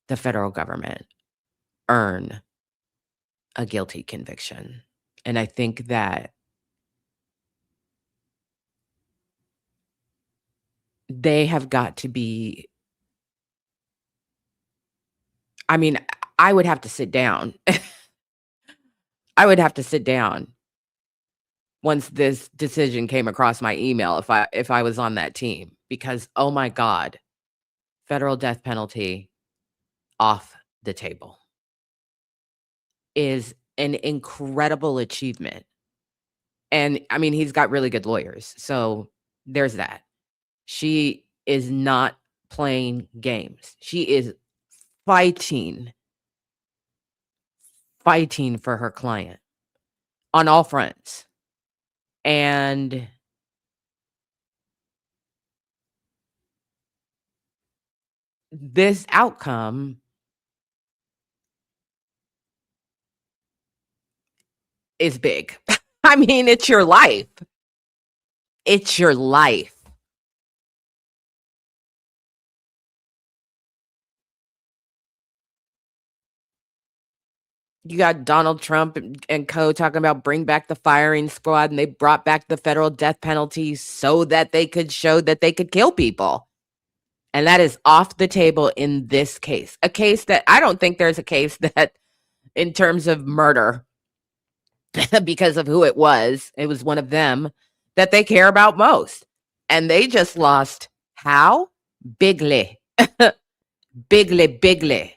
the federal government earn a guilty conviction. And I think that they have got to be I mean, I would have to sit down. I would have to sit down once this decision came across my email if I was on that team because, oh my God, federal death penalty off the table is an incredible achievement. And I mean, he's got really good lawyers. So there's that. She is not playing games. She is fighting for her client on all fronts. And this outcome is big. I mean, it's your life. It's your life. You got Donald Trump and co talking about bring back the firing squad, and they brought back the federal death penalty so that they could show that they could kill people. And that is off the table in this case. A case that I don't think there's a case that, in terms of murder, because of who it was one of them that they care about most. And they just lost how? Bigly. Bigly.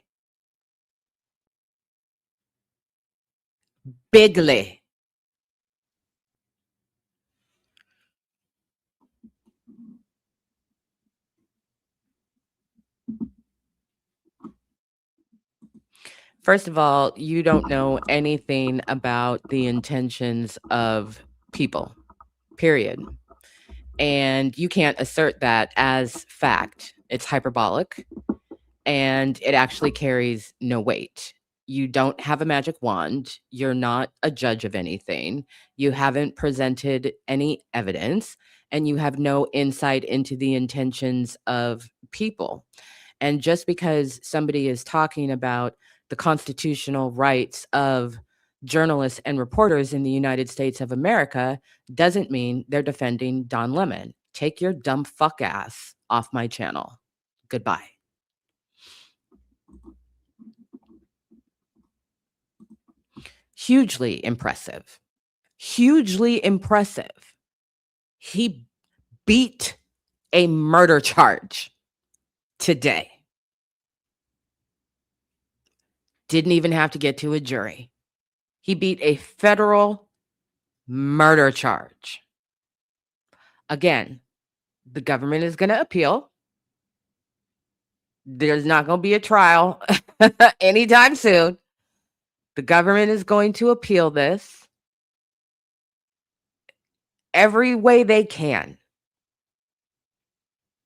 First of all, you don't know anything about the intentions of people, period. And you can't assert that as fact. It's hyperbolic and it actually carries no weight. You don't have a magic wand. You're not a judge of anything. You haven't presented any evidence and you have no insight into the intentions of people. And just because somebody is talking about the constitutional rights of journalists and reporters in the United States of America doesn't mean they're defending Don Lemon. Take your dumb fuck ass off my channel. Goodbye. Hugely impressive. Hugely impressive. He beat a murder charge today. Didn't even have to get to a jury. He beat a federal murder charge. Again, the government is going to appeal. There's not going to be a trial anytime soon. The government is going to appeal this every way they can.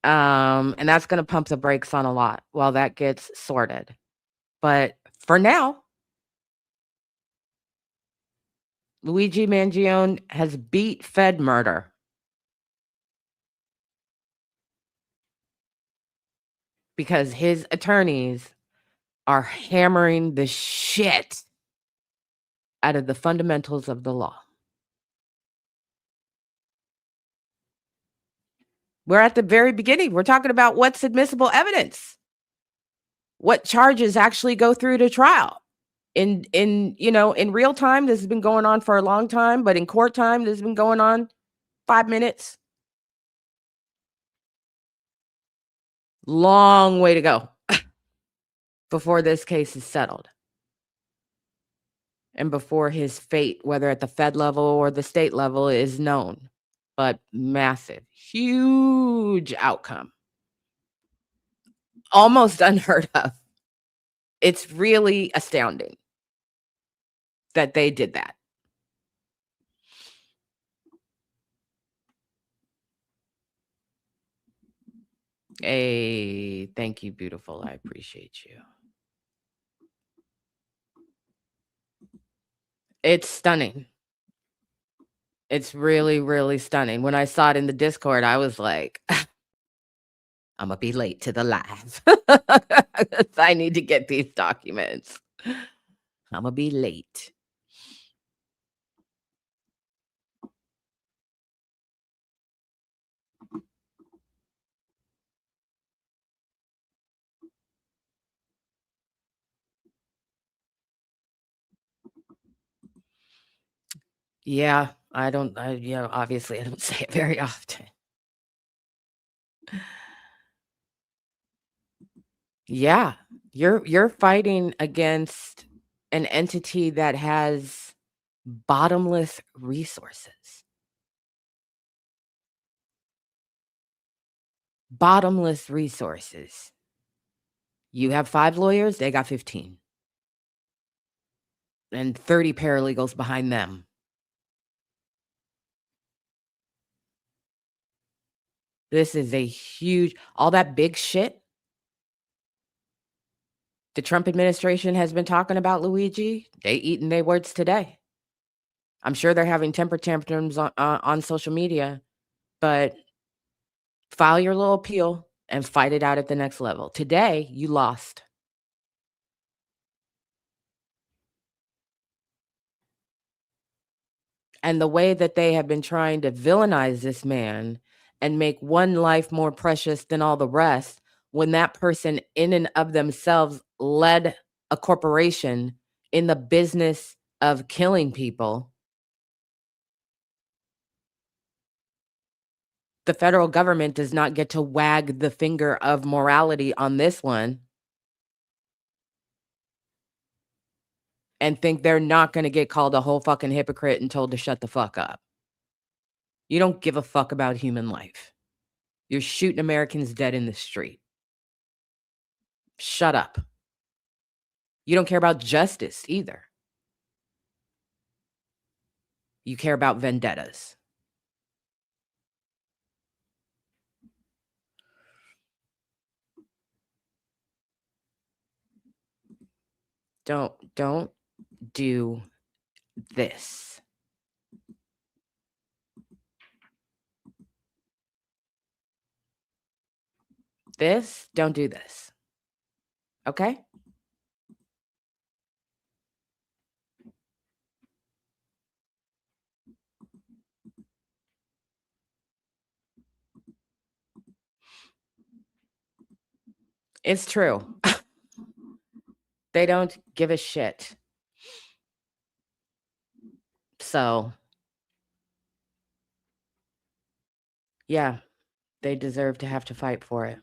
And that's going to pump the brakes on a lot while that gets sorted. But for now, Luigi Mangione has beat Fed murder because his attorneys are hammering the shit out of the fundamentals of the law. We're at the very beginning. We're talking about what's admissible evidence. What charges actually go through to trial. In real time, this has been going on for a long time, but in court time, this has been going on 5 minutes. Long way to go before this case is settled. And before his fate, whether at the Fed level or the state level, is known. But massive, huge outcome. Almost unheard of. It's really astounding that they did that. Hey, thank you, beautiful. I appreciate you. It's stunning. It's really, really stunning. When I saw it in the Discord, I was like, I'm gonna be late to the live. I need to get these documents. I'm gonna be late. Yeah, obviously I don't say it very often. Yeah, you're fighting against an entity that has bottomless resources. Bottomless resources. You have 5 lawyers, they got 15. And 30 paralegals behind them. This is a huge all that big shit the Trump administration has been talking about, Luigi, they eating their words today. I'm sure they're having temper tantrums on social media, but file your little appeal and fight it out at the next level. Today, you lost. And the way that they have been trying to villainize this man and make one life more precious than all the rest, when that person in and of themselves led a corporation in the business of killing people, the federal government does not get to wag the finger of morality on this one and think they're not gonna get called a whole fucking hypocrite and told to shut the fuck up. You don't give a fuck about human life. You're shooting Americans dead in the street. Shut up. You don't care about justice either. You care about vendettas. Don't do this. Don't do this. Okay? It's true. They don't give a shit. So, yeah, they deserve to have to fight for it.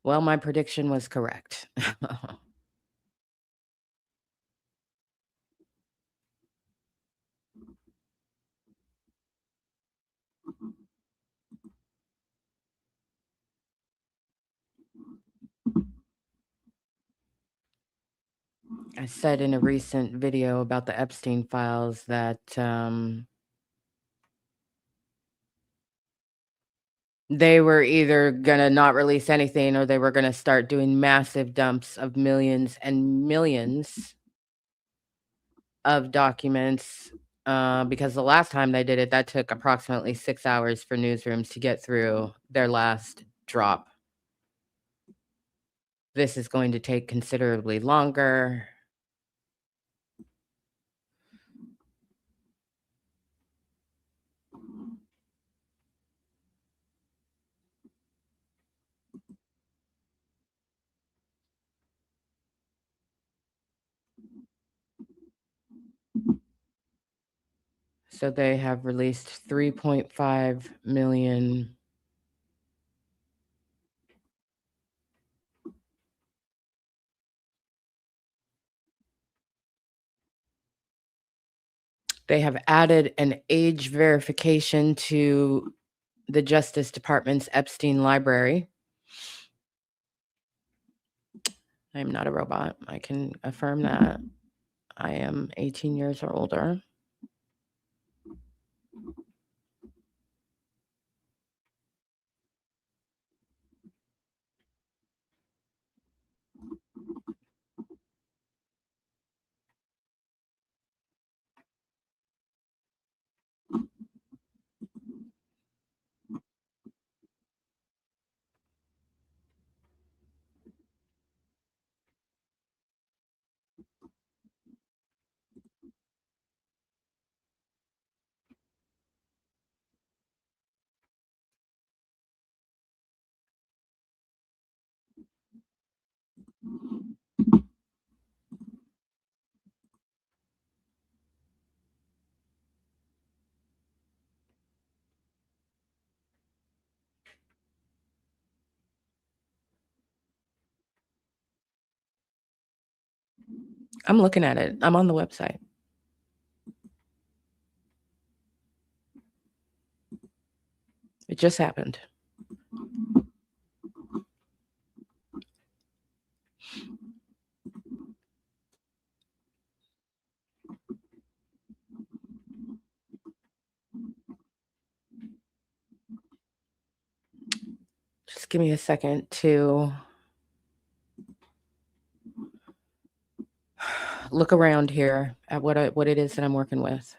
Well, my prediction was correct. said in a recent video about the Epstein files that they were either gonna not release anything or they were gonna start doing massive dumps of millions and millions of documents, because the last time they did it, that took approximately 6 hours for newsrooms to get through their last drop. This is going to take considerably longer. So they have released 3.5 million. They have added an age verification to the Justice Department's Epstein library. I am not a robot. I can affirm that. I am 18 years or older. I'm looking at it. I'm on the website. It just happened. Just give me a second to look around here at what it is that I'm working with.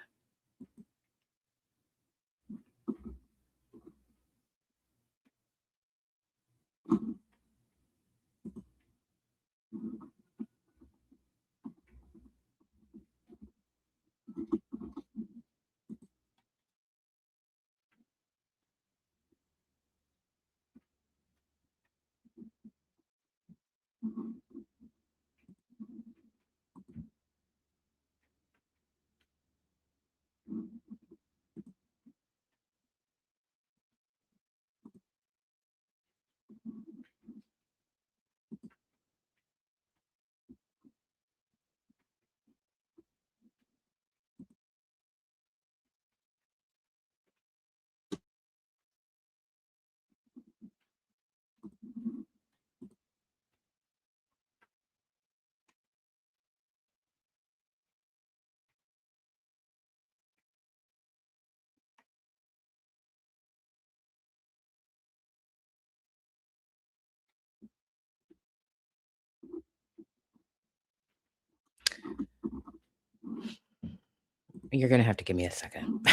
You're gonna have to give me a second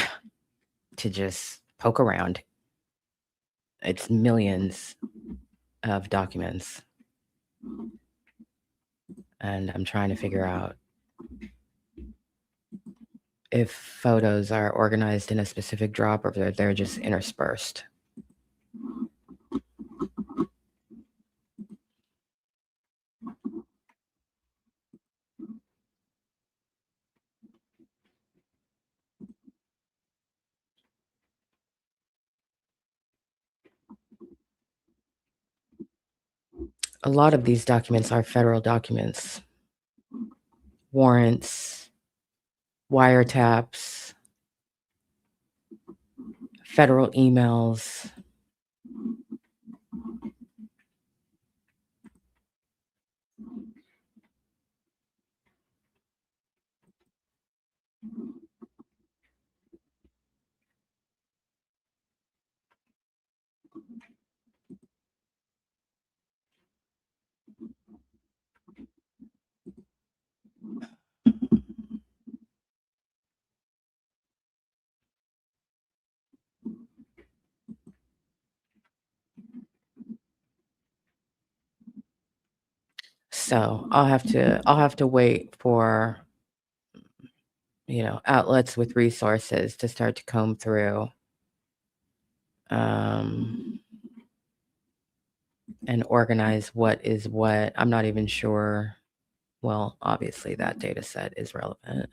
to just poke around. It's millions of documents. And I'm trying to figure out if photos are organized in a specific drop or if they're just interspersed. A lot of these documents are federal documents, warrants, wiretaps, federal emails. So I'll have to wait for, outlets with resources to start to comb through um, and organize what is what. I'm not even sure. Well, obviously that data set is relevant.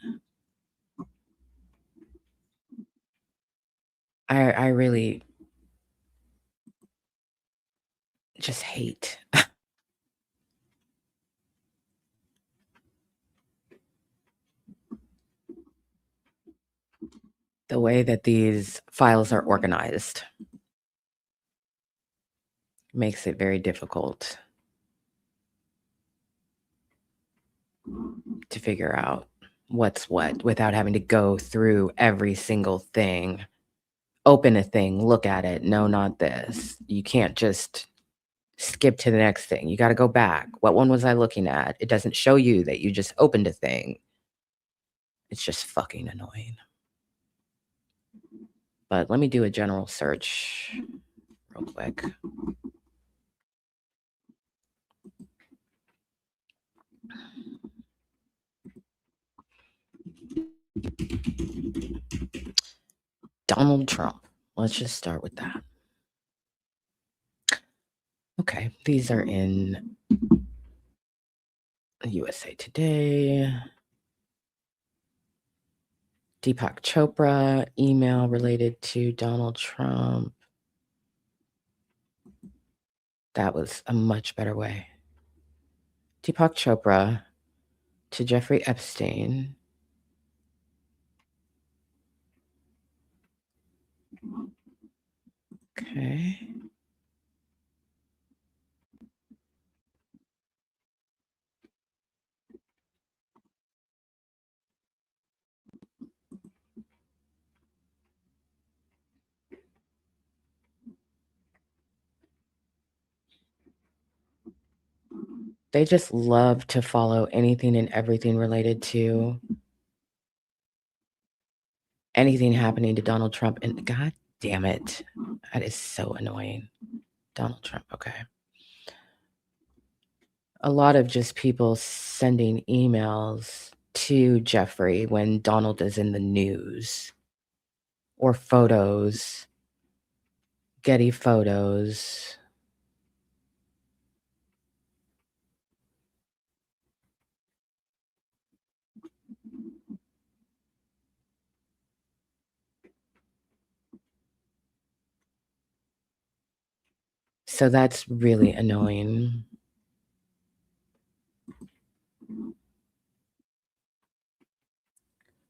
I really just hate the way that these files are organized. Makes it very difficult to figure out what's what without having to go through every single thing. Open a thing, look at it. No, not this. You can't just skip to the next thing. You got to go back. What one was I looking at? It doesn't show you that you just opened a thing. It's just fucking annoying. But let me do a general search real quick. Donald Trump. Let's just start with that. Okay, these are in USA Today. Deepak Chopra email related to Donald Trump. That was a much better way. Deepak Chopra to Jeffrey Epstein. Okay. They just love to follow anything and everything related to anything happening to Donald Trump. And God damn it, that is so annoying. Donald Trump, okay. A lot of just people sending emails to Jeffrey when Donald is in the news, or photos, Getty photos. So that's really annoying.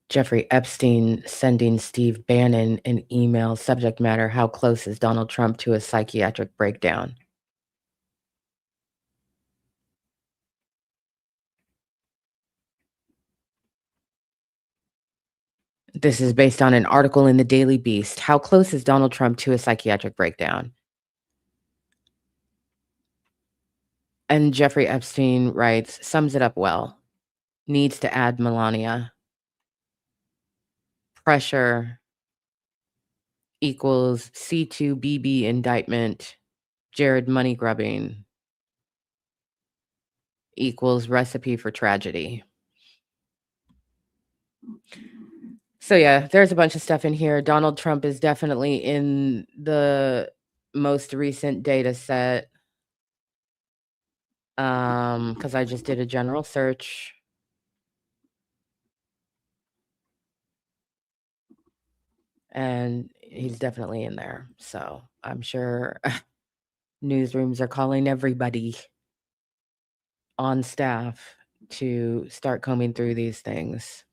Jeffrey Epstein sending Steve Bannon an email, subject matter, how close is Donald Trump to a psychiatric breakdown? This is based on an article in the Daily Beast. How close is Donald Trump to a psychiatric breakdown? And Jeffrey Epstein writes, sums it up well. Needs to add Melania. Pressure equals C2BB indictment. Jared money grubbing equals recipe for tragedy. So yeah, there's a bunch of stuff in here. Donald Trump is definitely in the most recent data set. Because I just did a general search. And he's definitely in there. So I'm sure newsrooms are calling everybody on staff to start combing through these things.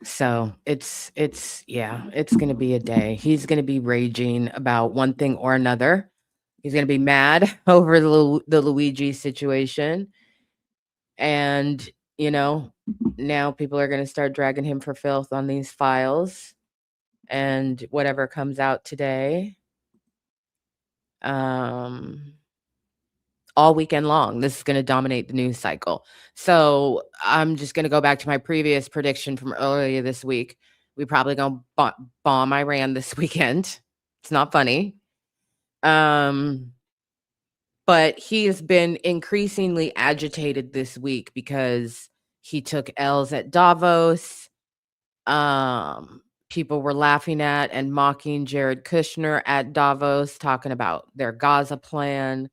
So it's going to be a day. He's going to be raging about one thing or another. He's going to be mad over the Luigi situation. And, now people are going to start dragging him for filth on these files and whatever comes out today. all weekend long. This is going to dominate the news cycle. So I'm just going to go back to my previous prediction from earlier this week. We probably going to bomb Iran this weekend. It's not funny. But he has been increasingly agitated this week because he took L's at Davos. People were laughing at and mocking Jared Kushner at Davos, talking about their Gaza plan.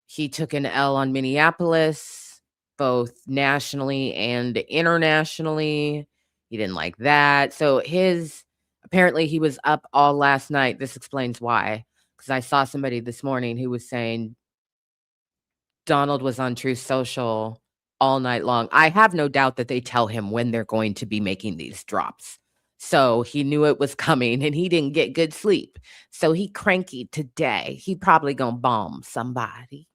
He took an L on Minneapolis, both nationally and internationally. He didn't like that. So apparently he was up all last night. This explains why. Because I saw somebody this morning who was saying Donald was on Truth Social all night long. I have no doubt that they tell him when they're going to be making these drops. So he knew it was coming and he didn't get good sleep. So he cranky today. He probably gonna bomb somebody.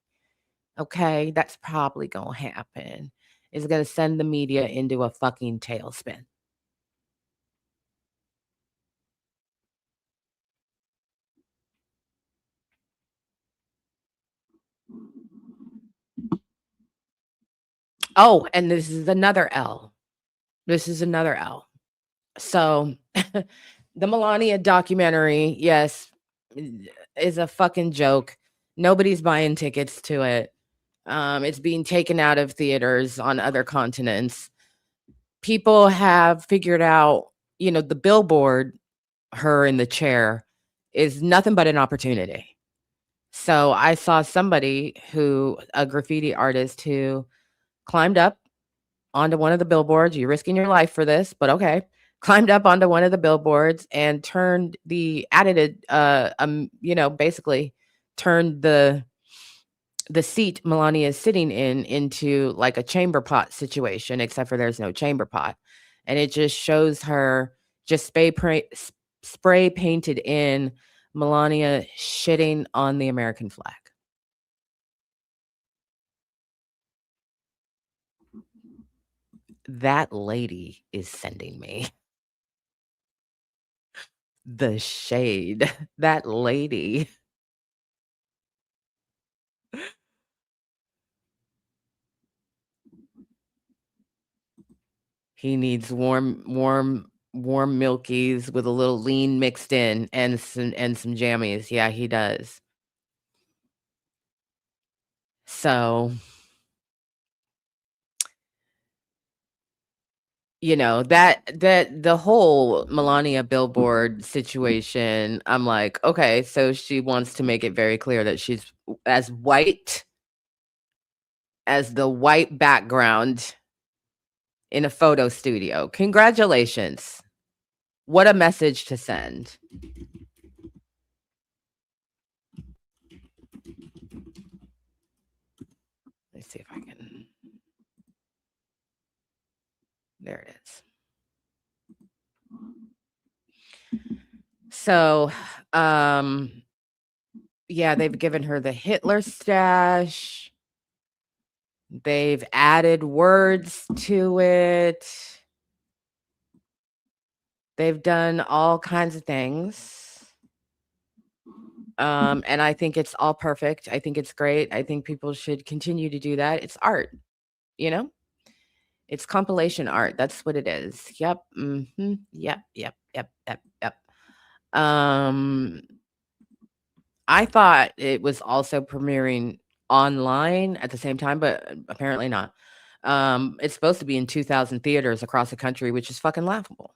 Okay, that's probably gonna happen. It's gonna send the media into a fucking tailspin. Oh, and this is another L. This is another L. So the Melania documentary, yes, is a fucking joke. Nobody's buying tickets to it. It's being taken out of theaters on other continents. People have figured out, the billboard, her in the chair, is nothing but an opportunity. So I saw a graffiti artist who climbed up onto one of the billboards. You're risking your life for this, but okay. Climbed up onto one of the billboards and basically turned the seat Melania is sitting into like a chamber pot situation, except for there's no chamber pot. And it just shows her just spray painted in Melania shitting on the American flag. That lady is sending me the shade. That lady. He needs warm milkies with a little lean mixed in and some jammies. Yeah, he does. So, that the whole Melania billboard situation, I'm like, okay, so she wants to make it very clear that she's as white as the white background in a photo studio. Congratulations. What a message to send. Let's see if I can. There it is. So, yeah, they've given her the Hitler stash. They've added words to it. They've done all kinds of things. And I think it's all perfect. I think it's great. I think people should continue to do that. It's art, It's compilation art. That's what it is. Yep. Mm-hmm. Yep. I thought it was also premiering online at the same time, but apparently not. It's supposed to be in 2,000 theaters across the country, which is fucking laughable.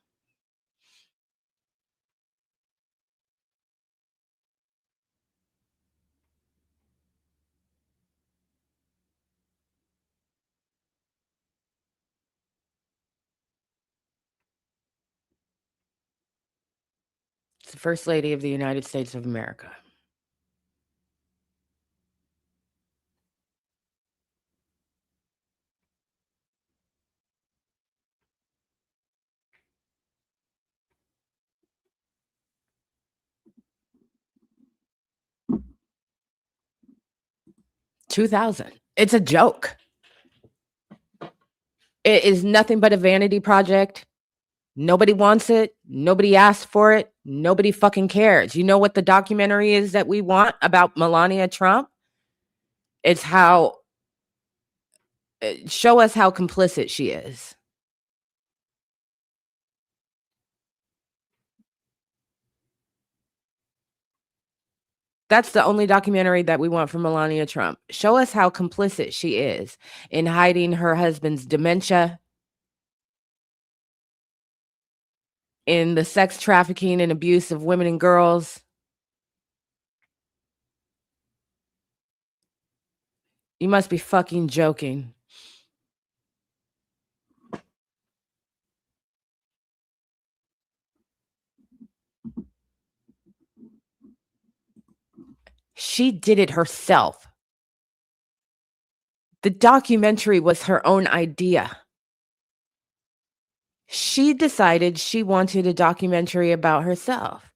It's the First Lady of the United States of America. $2,000. It's a joke. It is nothing but a vanity project. Nobody wants it. Nobody asked for it. Nobody fucking cares. You know what the documentary is that we want about Melania Trump? It's how show us how complicit she is. That's the only documentary that we want from Melania Trump. Show us how complicit she is in hiding her husband's dementia, in the sex trafficking and abuse of women and girls. You must be fucking joking. She did it herself. The documentary was her own idea. She decided she wanted a documentary about herself.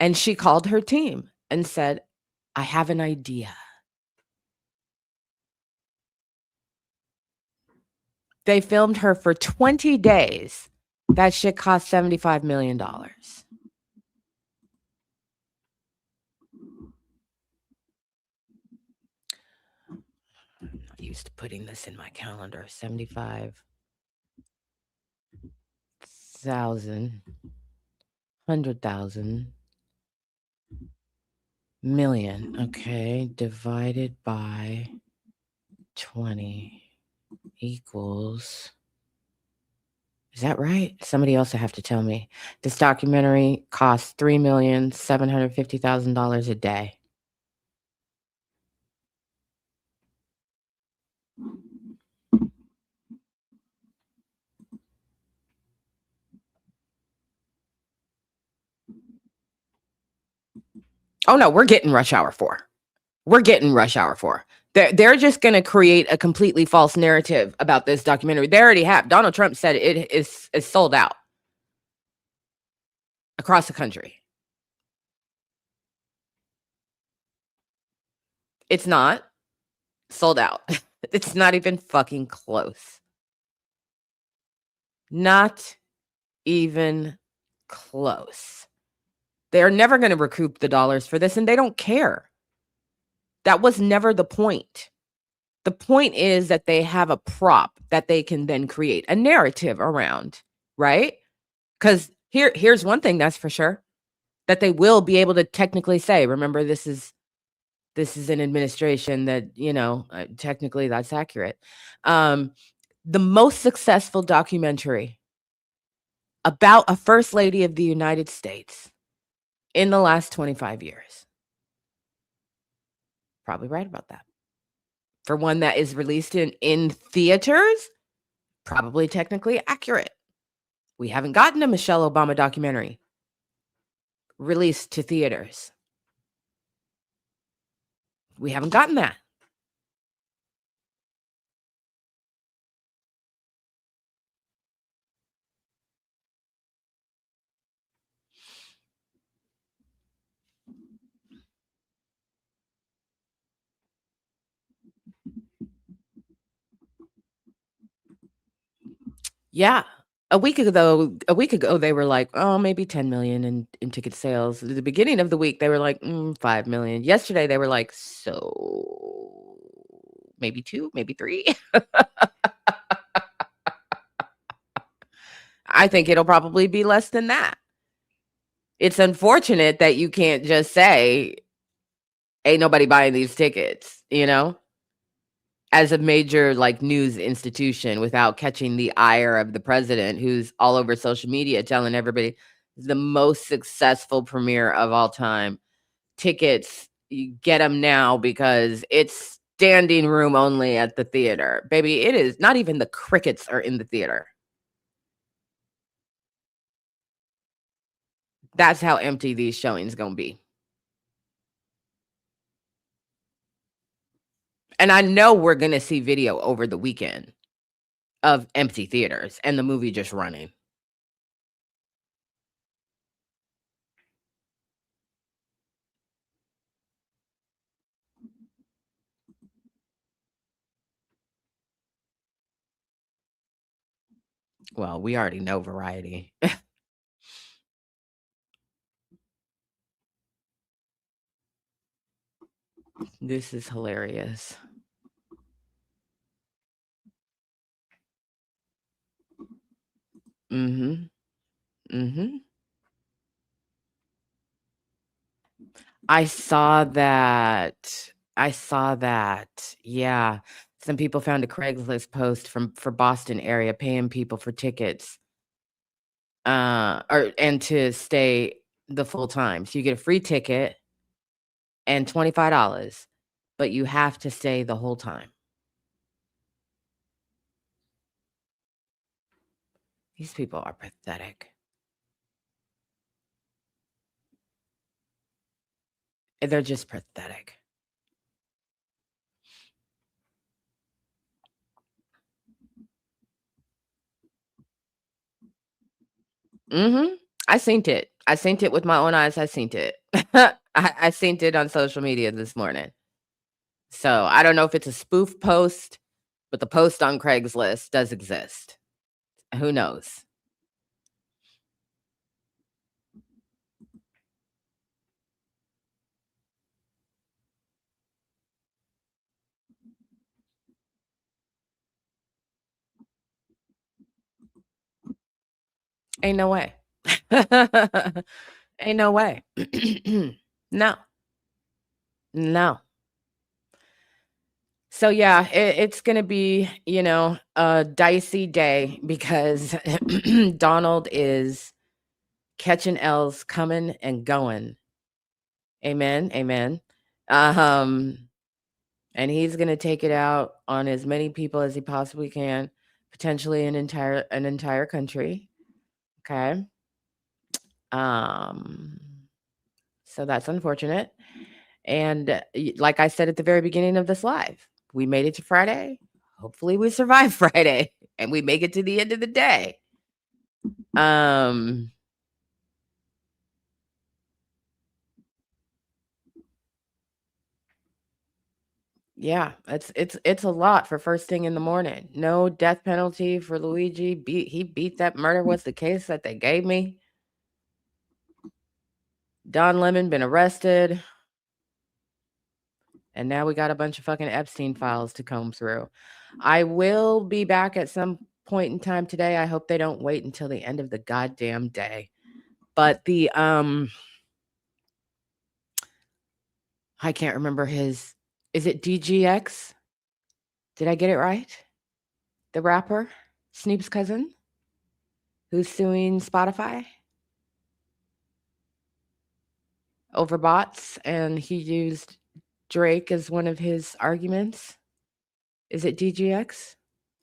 And she called her team and said, I have an idea. They filmed her for 20 days. That shit cost $75 million. I'm not used to putting this in my calendar. 75,000, 100,000, million. Okay, divided by 20 equals. Is that right? Somebody else will have to tell me. This documentary costs $3,750,000 a day. Oh no, we're getting Rush Hour 4. We're getting Rush Hour 4. They're just going to create a completely false narrative about this documentary. They already have. Donald Trump said it is sold out across the country. It's not sold out. It's not even fucking close. Not even close. They're never going to recoup the dollars for this, and they don't care. That was never the point. The point is that they have a prop that they can then create a narrative around, right? Because here's one thing that's for sure, that they will be able to technically say, remember, this is an administration that, technically that's accurate. The most successful documentary about a first lady of the United States in the last 25 years. Probably right about that. For one that is released in theaters, probably technically accurate. We haven't gotten a Michelle Obama documentary released to theaters. We haven't gotten that. Yeah. A week ago, they were like, oh, maybe 10 million in ticket sales. At the beginning of the week, they were like, 5 million. Yesterday, they were like, so maybe 2, maybe 3. I think it'll probably be less than that. It's unfortunate that you can't just say, ain't nobody buying these tickets, as a major news institution without catching the ire of the president, who's all over social media telling everybody the most successful premiere of all time. Tickets, you get them now because it's standing room only at the theater. Baby, it is not even the crickets are in the theater. That's how empty these showings gonna be. And I know we're gonna see video over the weekend of empty theaters and the movie just running. Well, we already know Variety. This is hilarious. Mhm. Mhm. I saw that. I saw that. Yeah. Some people found a Craigslist post for Boston area paying people for tickets, or and to stay the full time. So you get a free ticket and $25, but you have to stay the whole time. These people are pathetic. They're just pathetic. Mhm. I seen it. I seen it with my own eyes. I seen it. I seen it on social media this morning. So I don't know if it's a spoof post, but the post on Craigslist does exist. Who knows? Ain't no way. Ain't no way. No, no. So yeah, it's gonna be, a dicey day because Donald is catching L's coming and going. Amen. Amen. Um, and he's gonna take it out on as many people as he possibly can, potentially an entire country. Okay. Um, so that's unfortunate. And like I said at the very beginning of this live, we made it to Friday. Hopefully we survive Friday and we make it to the end of the day. Um, yeah, it's a lot for first thing in the morning. No death penalty for Luigi. He beat that murder was the case that they gave me. Don Lemon been arrested. And now we got a bunch of fucking Epstein files to comb through. I will be back at some point in time today. I hope they don't wait until the end of the goddamn day. But I can't remember is it DGX? Did I get it right? The rapper, Snoop's cousin, who's suing Spotify over bots, and he used Drake as one of his arguments. Is it DGX?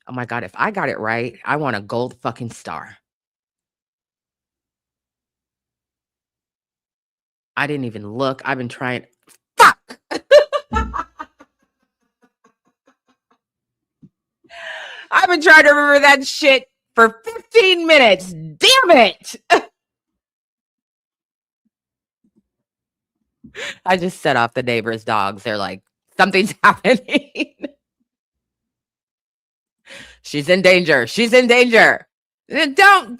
Oh my God, if I got it right, I want a gold fucking star. I didn't even look. I've been trying. Fuck! I've been trying to remember that shit for 15 minutes. Damn it! I just set off the neighbor's dogs. They're like, something's happening. She's in danger. She's in danger. Don't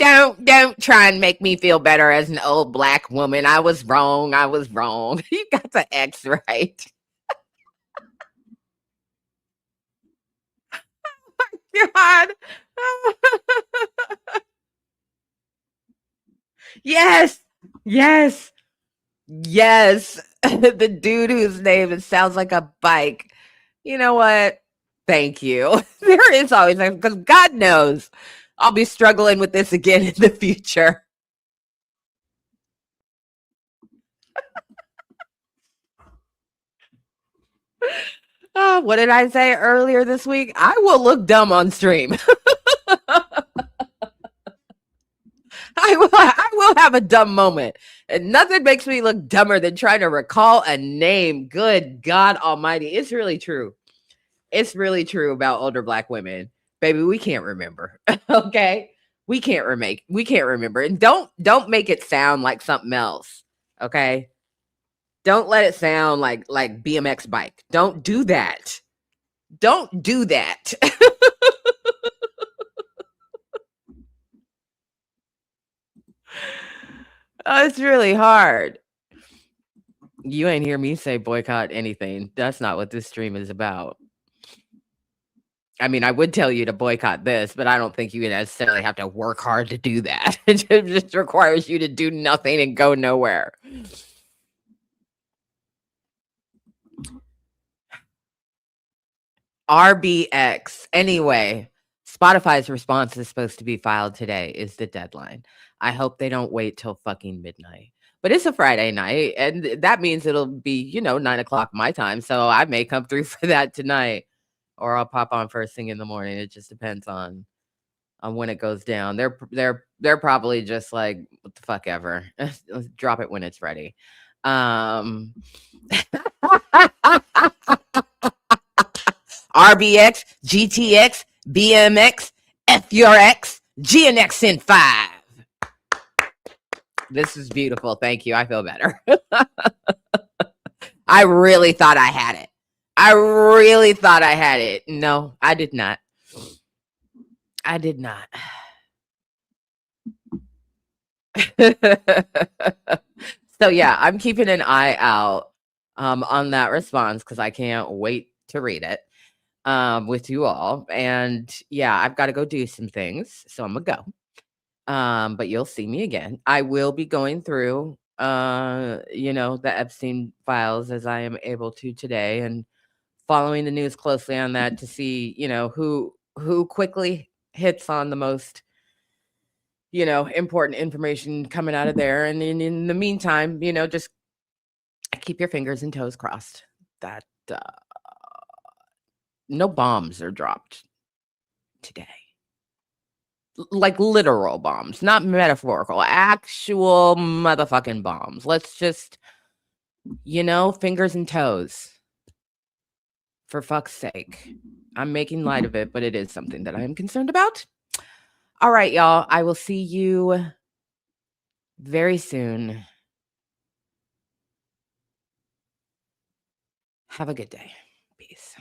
try and make me feel better as an old black woman. I was wrong. I was wrong. You got the X right. God. Yes. Yes. Yes. The dude whose name it sounds like a bike. You know what? Thank you. There is always because God knows I'll be struggling with this again in the future. What did I say earlier this week? I will look dumb on stream. I will have a dumb moment. And nothing makes me look dumber than trying to recall a name. Good God Almighty. It's really true. It's really true about older black women. Baby, we can't remember. Okay? We can't remember. And don't make it sound like something else. Okay? Don't let it sound like BMX bike. Don't do that. Don't do that. It's really hard. You ain't hear me say boycott anything. That's not what this stream is about. I mean, I would tell you to boycott this, but I don't think you necessarily have to work hard to do that. It just requires you to do nothing and go nowhere. RBX. Anyway, Spotify's response is supposed to be filed today, is the deadline. I hope they don't wait till fucking midnight. But it's a Friday night, and that means it'll be, 9 o'clock my time. So I may come through for that tonight, or I'll pop on first thing in the morning. It just depends on when it goes down. They're probably just like, what the fuck ever. Let's drop it when it's ready. RBX, GTX, BMX, FURX, GNX in 5. This is beautiful. Thank you. I feel better. I really thought I had it. No, I did not. So yeah, I'm keeping an eye out on that response because I can't wait to read it with you all. And yeah, I've got to go do some things, so I'm gonna go. But you'll see me again. I will be going through the Epstein files as I am able to today, and following the news closely on that to see who quickly hits on the most important information coming out of there. And in the meantime, just keep your fingers and toes crossed that no bombs are dropped today. Like literal bombs, not metaphorical, actual motherfucking bombs. Let's just, fingers and toes. For fuck's sake. I'm making light of it, but it is something that I am concerned about. All right, y'all. I will see you very soon. Have a good day. Peace.